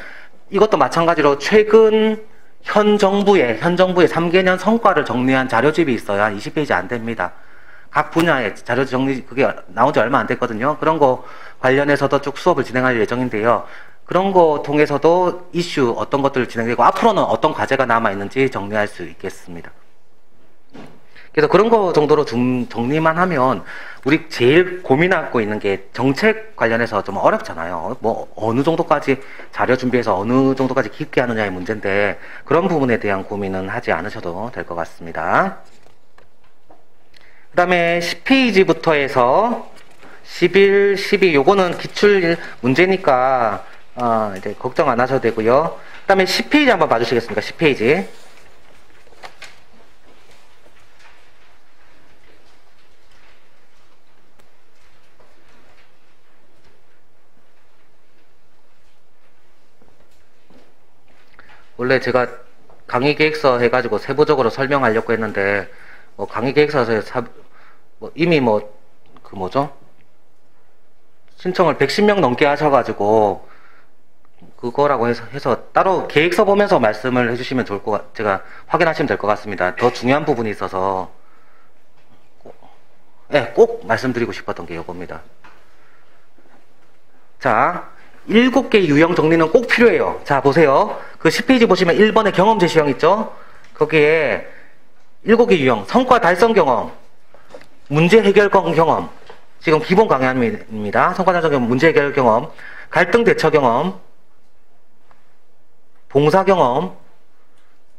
이것도 마찬가지로 최근 현 정부의 3개년 성과를 정리한 자료집이 있어요. 한 20페이지 안 됩니다. 각 분야의 자료 정리, 그게 나온 지 얼마 안 됐거든요. 그런 거 관련해서도 쭉 수업을 진행할 예정인데요. 그런 거 통해서도 이슈 어떤 것들 진행되고 앞으로는 어떤 과제가 남아있는지 정리할 수 있겠습니다. 그래서 그런 거 정도로 좀 정리만 하면, 우리 제일 고민하고 있는 게 정책 관련해서 좀 어렵잖아요. 뭐 어느 정도까지 자료 준비해서 어느 정도까지 깊게 하느냐의 문제인데, 그런 부분에 대한 고민은 하지 않으셔도 될 것 같습니다. 그 다음에 10페이지부터 해서 11, 12 요거는 기출 문제니까 이제 걱정 안 하셔도 되고요. 그 다음에 10페이지 한번 봐주시겠습니까? 10페이지. 원래 제가 강의계획서 해가지고 세부적으로 설명하려고 했는데, 뭐 강의계획서에서 이미 신청을 110명 넘게 하셔가지고, 그거라고 해서 따로 계획서 보면서 말씀을 해주시면 좋을 제가 확인하시면 될 것 같습니다. 더 중요한 부분이 있어서 꼭 말씀드리고 싶었던 게 이겁니다. 자, 7개 유형 정리는 꼭 필요해요. 자, 보세요. 그 10페이지 보시면 1번에 경험 제시형 있죠? 거기에 7개 유형, 성과 달성 경험, 문제 해결 경험, 지금 기본 강의입니다. 성과 달성 경험, 문제 해결 경험, 갈등 대처 경험, 봉사 경험,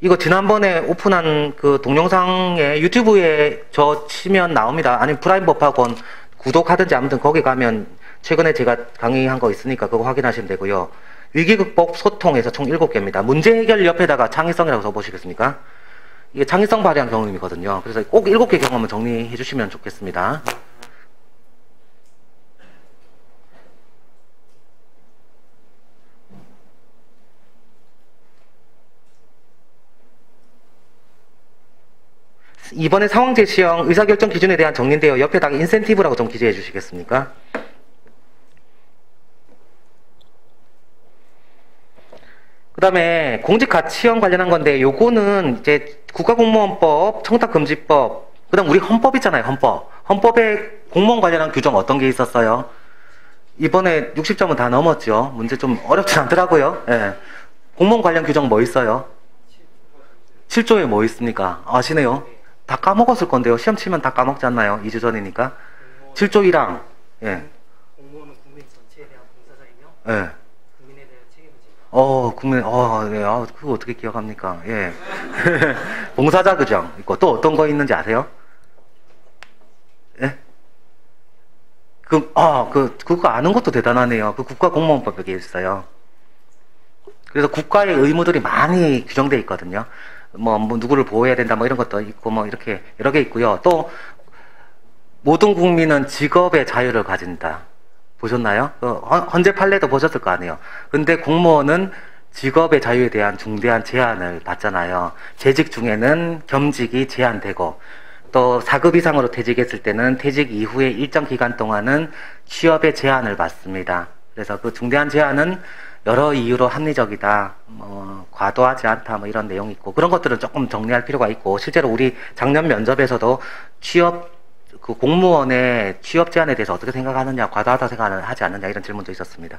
이거 지난번에 오픈한 그 동영상에 유튜브에 저 치면 나옵니다. 아니면 프라임 법학원 구독하든지 아무튼 거기 가면 최근에 제가 강의한 거 있으니까 그거 확인하시면 되고요. 위기 극복 소통에서 총 7개입니다. 문제 해결 옆에다가 창의성이라고 써보시겠습니까? 이게 창의성 발휘한 경험이거든요. 그래서 꼭 7개 경험을 정리해 주시면 좋겠습니다. 이번에 상황 제시형 의사결정 기준에 대한 정리인데요. 옆에다가 인센티브라고 좀 기재해 주시겠습니까? 그 다음에 공직가치형 관련한 건데 요거는 이제 국가공무원법, 청탁금지법, 그 다음 우리 헌법 있잖아요. 헌법에 공무원 관련한 규정 어떤 게 있었어요? 이번에 60점은 다 넘었죠. 문제 좀 어렵지 않더라고요. 예. 공무원 관련 규정 뭐 있어요? 7조에 뭐 있습니까? 아시네요. 다 까먹었을 건데요. 시험 치면 다 까먹지 않나요? 2주 전이니까. 7조 1항. 예. 공무원은 국민 전체에 대한 봉사자이며 예. 국민에 대한 책임을 지고. 네. 그거 어떻게 기억합니까? 예. 봉사자 규정 있고 또 어떤 거 있는지 아세요? 예? 그거 아는 것도 대단하네요. 그 국가공무원법에 있어요. 그래서 국가의 의무들이 많이 규정되어 있거든요. 뭐 누구를 보호해야 된다, 뭐 이런 것도 있고, 뭐 이렇게 여러 개 있고요. 또, 모든 국민은 직업의 자유를 가진다. 보셨나요? 헌재 판례도 보셨을 거 아니에요. 근데 공무원은 직업의 자유에 대한 중대한 제한을 받잖아요. 재직 중에는 겸직이 제한되고, 또 4급 이상으로 퇴직했을 때는 퇴직 이후에 일정 기간 동안은 취업의 제한을 받습니다. 그래서 그 중대한 제한은 여러 이유로 합리적이다, 과도하지 않다, 뭐 이런 내용이 있고, 그런 것들은 조금 정리할 필요가 있고, 실제로 우리 작년 면접에서도 그 공무원의 취업 제한에 대해서 어떻게 생각하느냐, 과도하다 생각하지 않느냐, 이런 질문도 있었습니다.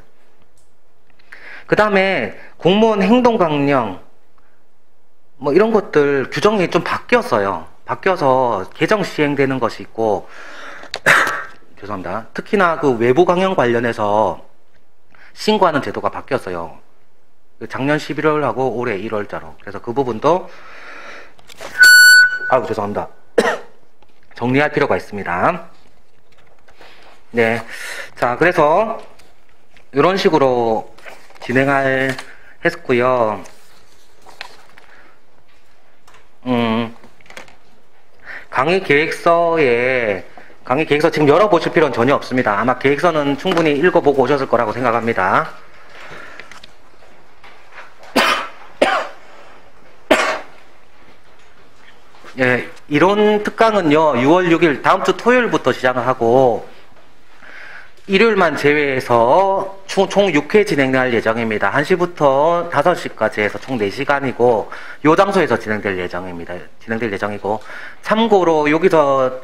그 다음에 공무원 행동 강령, 뭐 이런 것들 규정이 좀 바뀌었어요. 바뀌어서 개정 시행되는 것이 있고, 죄송합니다. 특히나 그 외부 강연 관련해서 신고하는 제도가 바뀌었어요. 작년 11월하고 올해 1월자로. 그래서 그 부분도 죄송합니다. 정리할 필요가 있습니다. 네. 자, 그래서 이런 식으로 했고요. 강의 계획서 지금 열어보실 필요는 전혀 없습니다. 아마 계획서는 충분히 읽어보고 오셨을 거라고 생각합니다. 예, 이론 특강은요, 6월 6일 다음 주 토요일부터 시작을 하고, 일요일만 제외해서 총 6회 진행할 예정입니다. 1시부터 5시까지 해서 총 4시간이고, 요 장소에서 진행될 예정이고, 참고로 여기서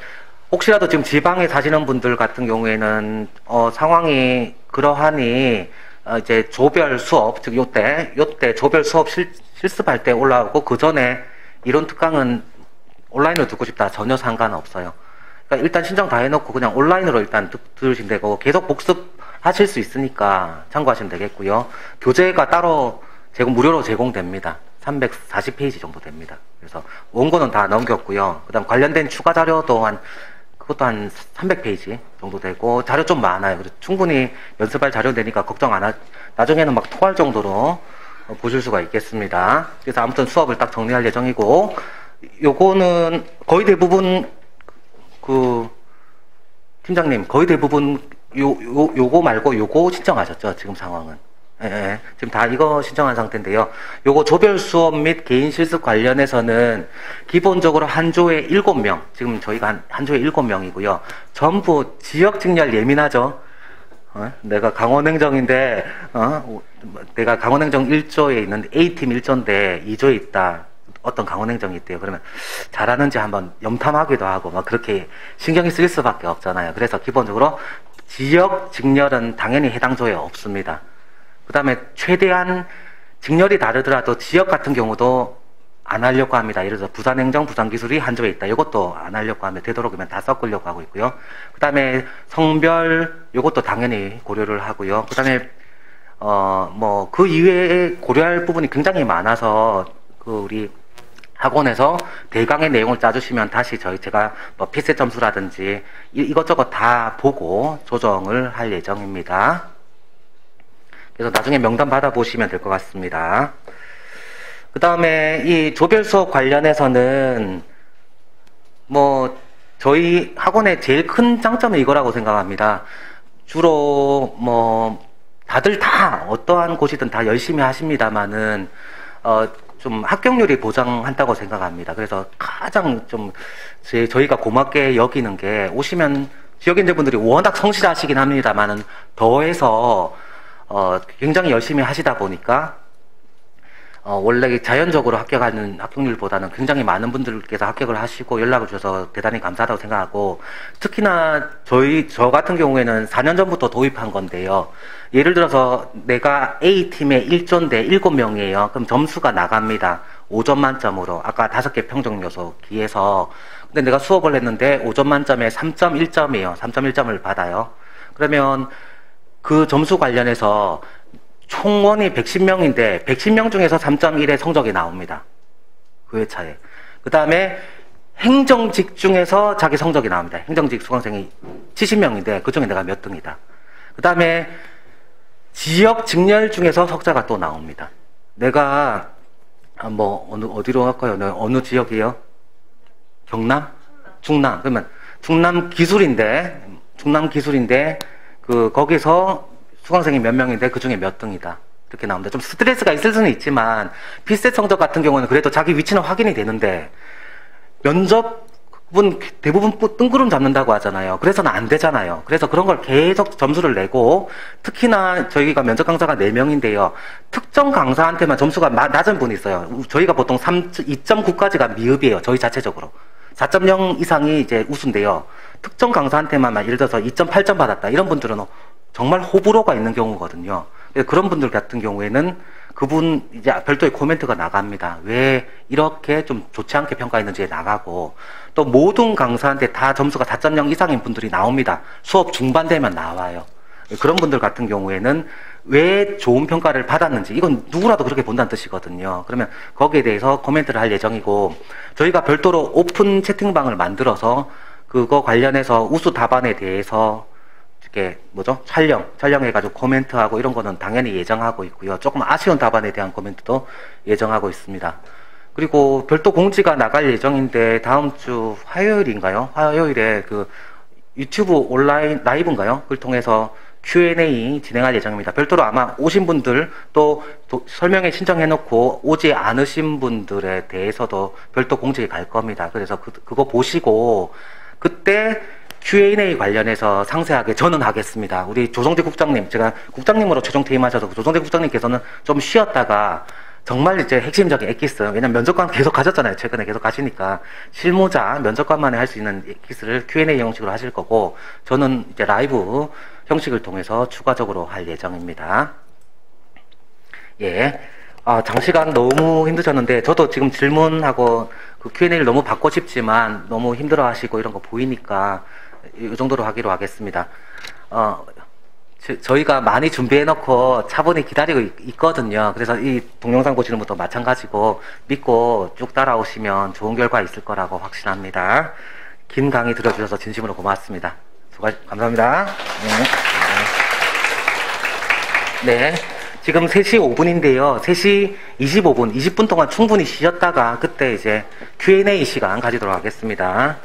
혹시라도 지금 지방에 사시는 분들 같은 경우에는, 상황이 그러하니, 이제 조별 수업, 즉 요때 조별 수업 실습할 때 올라오고, 그 전에 이론 특강은 온라인으로 듣고 싶다. 전혀 상관없어요. 그러니까 일단 신청 다 해놓고 그냥 온라인으로 일단 들으시면 되고, 계속 복습하실 수 있으니까 참고하시면 되겠고요. 교재가 따로 무료로 제공됩니다. 340페이지 정도 됩니다. 그래서 원고는 다 넘겼고요. 그 다음 관련된 추가 자료도 그것도 한 300페이지 정도 되고, 자료 좀 많아요. 그래서 충분히 연습할 자료 되니까 걱정 나중에는 막 토할 정도로 보실 수가 있겠습니다. 그래서 아무튼 수업을 딱 정리할 예정이고, 요거는 거의 대부분 팀장님 거의 대부분 요거 말고 요거 신청하셨죠? 지금 상황은. 예. 지금 다 이거 신청한 상태인데요. 요거 조별 수업 및 개인 실습 관련해서는 기본적으로 한 조에 7명, 지금 저희가 한 조에 7명이고요. 전부 지역 직렬 예민하죠? 내가 강원행정인데, 내가 강원행정 1조에 있는 A팀 1조인데 2조에 있다. 어떤 강원행정이 있대요. 그러면 잘하는지 한번 염탐하기도 하고, 막 그렇게 신경이 쓰일 수밖에 없잖아요. 그래서 기본적으로 지역 직렬은 당연히 해당 조에 없습니다. 그 다음에 최대한 직렬이 다르더라도 지역 같은 경우도 안 하려고 합니다. 예를 들어서 부산행정, 부산기술이 한 조에 있다. 이것도 안 하려고 하면 되도록이면 다 섞으려고 하고 있고요. 그 다음에 성별, 이것도 당연히 고려를 하고요. 그 다음에 그 이외에 고려할 부분이 굉장히 많아서 우리 학원에서 대강의 내용을 짜주시면 다시 제가 뭐 필세 점수라든지 이것저것 다 보고 조정을 할 예정입니다. 그래서 나중에 명단 받아보시면 될 것 같습니다. 그 다음에 이 조별 수업 관련해서는 저희 학원의 제일 큰 장점은 이거라고 생각합니다. 주로 다들 다 어떠한 곳이든 다 열심히 하십니다만은 좀 합격률이 보장한다고 생각합니다. 그래서 가장 좀 저희가 고맙게 여기는 게 오시면 지역인재분들이 워낙 성실하시긴 합니다만은 더해서 굉장히 열심히 하시다 보니까 원래 자연적으로 합격하는 합격률보다는 굉장히 많은 분들께서 합격을 하시고 연락을 주셔서 대단히 감사하다고 생각하고, 특히나 저 같은 경우에는 4년 전부터 도입한 건데요. 예를 들어서 내가 A팀의 1조인데 7명이에요. 그럼 점수가 나갑니다. 5점 만점으로. 아까 5개 평정 요소 기에서. 근데 내가 수업을 했는데 5점 만점에 3.1점이에요. 3.1점을 받아요. 그러면 그 점수 관련해서 총원이 110명인데 110명 중에서 3.1의 성적이 나옵니다. 그 회차에. 그 다음에 행정직 중에서 자기 성적이 나옵니다. 행정직 수강생이 70명인데 그 중에 내가 몇 등이다. 그 다음에 지역 직렬 중에서 석자가 또 나옵니다. 내가 어디로 갈까요? 어느 지역이요? 경남? 충남. 그러면 충남 기술인데 거기서 수강생이 몇 명인데 그 중에 몇 등이다. 이렇게 나옵니다. 좀 스트레스가 있을 수는 있지만 필세 성적 같은 경우는 그래도 자기 위치는 확인이 되는데 면접은 대부분 뜬구름 잡는다고 하잖아요. 그래서는 안 되잖아요. 그래서 그런 걸 계속 점수를 내고, 특히나 저희가 면접 강사가 4명인데요. 특정 강사한테만 점수가 낮은 분이 있어요. 저희가 보통 2.9까지가 미흡이에요. 저희 자체적으로. 4.0 이상이 이제 우수인데요. 특정 강사한테만 예를 들어서 2.8점 받았다. 이런 분들은 정말 호불호가 있는 경우거든요. 그런 분들 같은 경우에는 그분 이제 별도의 코멘트가 나갑니다. 왜 이렇게 좀 좋지 않게 평가했는지에 나가고, 또 모든 강사한테 다 점수가 4.0 이상인 분들이 나옵니다. 수업 중반 되면 나와요. 그런 분들 같은 경우에는 왜 좋은 평가를 받았는지, 이건 누구라도 그렇게 본다는 뜻이거든요. 그러면 거기에 대해서 코멘트를 할 예정이고, 저희가 별도로 오픈 채팅방을 만들어서 그거 관련해서 우수 답안에 대해서 이렇게 촬영해가지고 코멘트하고 이런 거는 당연히 예정하고 있고요. 조금 아쉬운 답안에 대한 코멘트도 예정하고 있습니다. 그리고 별도 공지가 나갈 예정인데 다음 주 화요일인가요? 화요일에 그 유튜브 온라인 라이브인가요? 그걸 통해서 Q&A 진행할 예정입니다. 별도로 아마 오신 분들 또 설명회 신청해놓고 오지 않으신 분들에 대해서도 별도 공지가 갈 겁니다. 그래서 그거 보시고 그때 Q&A 관련해서 상세하게 저는 하겠습니다. 우리 조성재 국장님, 제가 국장님으로 최종 퇴임하셔서 조성재 국장님께서는 좀 쉬었다가 정말 이제 핵심적인 엑기스, 왜냐면 면접관 계속 가셨잖아요. 최근에 계속 가시니까 실무자, 면접관만에 할 수 있는 엑기스를 Q&A 형식으로 하실 거고, 저는 이제 라이브 형식을 통해서 추가적으로 할 예정입니다. 예. 장시간 너무 힘드셨는데, 저도 지금 질문하고 그 Q&A를 너무 받고 싶지만 너무 힘들어 하시고 이런 거 보이니까 이 정도로 하기로 하겠습니다. 저희가 많이 준비해놓고 차분히 기다리고 있거든요. 그래서 이 동영상 보시는 분도 마찬가지고 믿고 쭉 따라오시면 좋은 결과 있을 거라고 확신합니다. 긴 강의 들어주셔서 진심으로 고맙습니다. 감사합니다. 네. 지금 3시 5분인데요. 3시 25분, 20분 동안 충분히 쉬셨다가 그때 이제 Q&A 시간 가지도록 하겠습니다.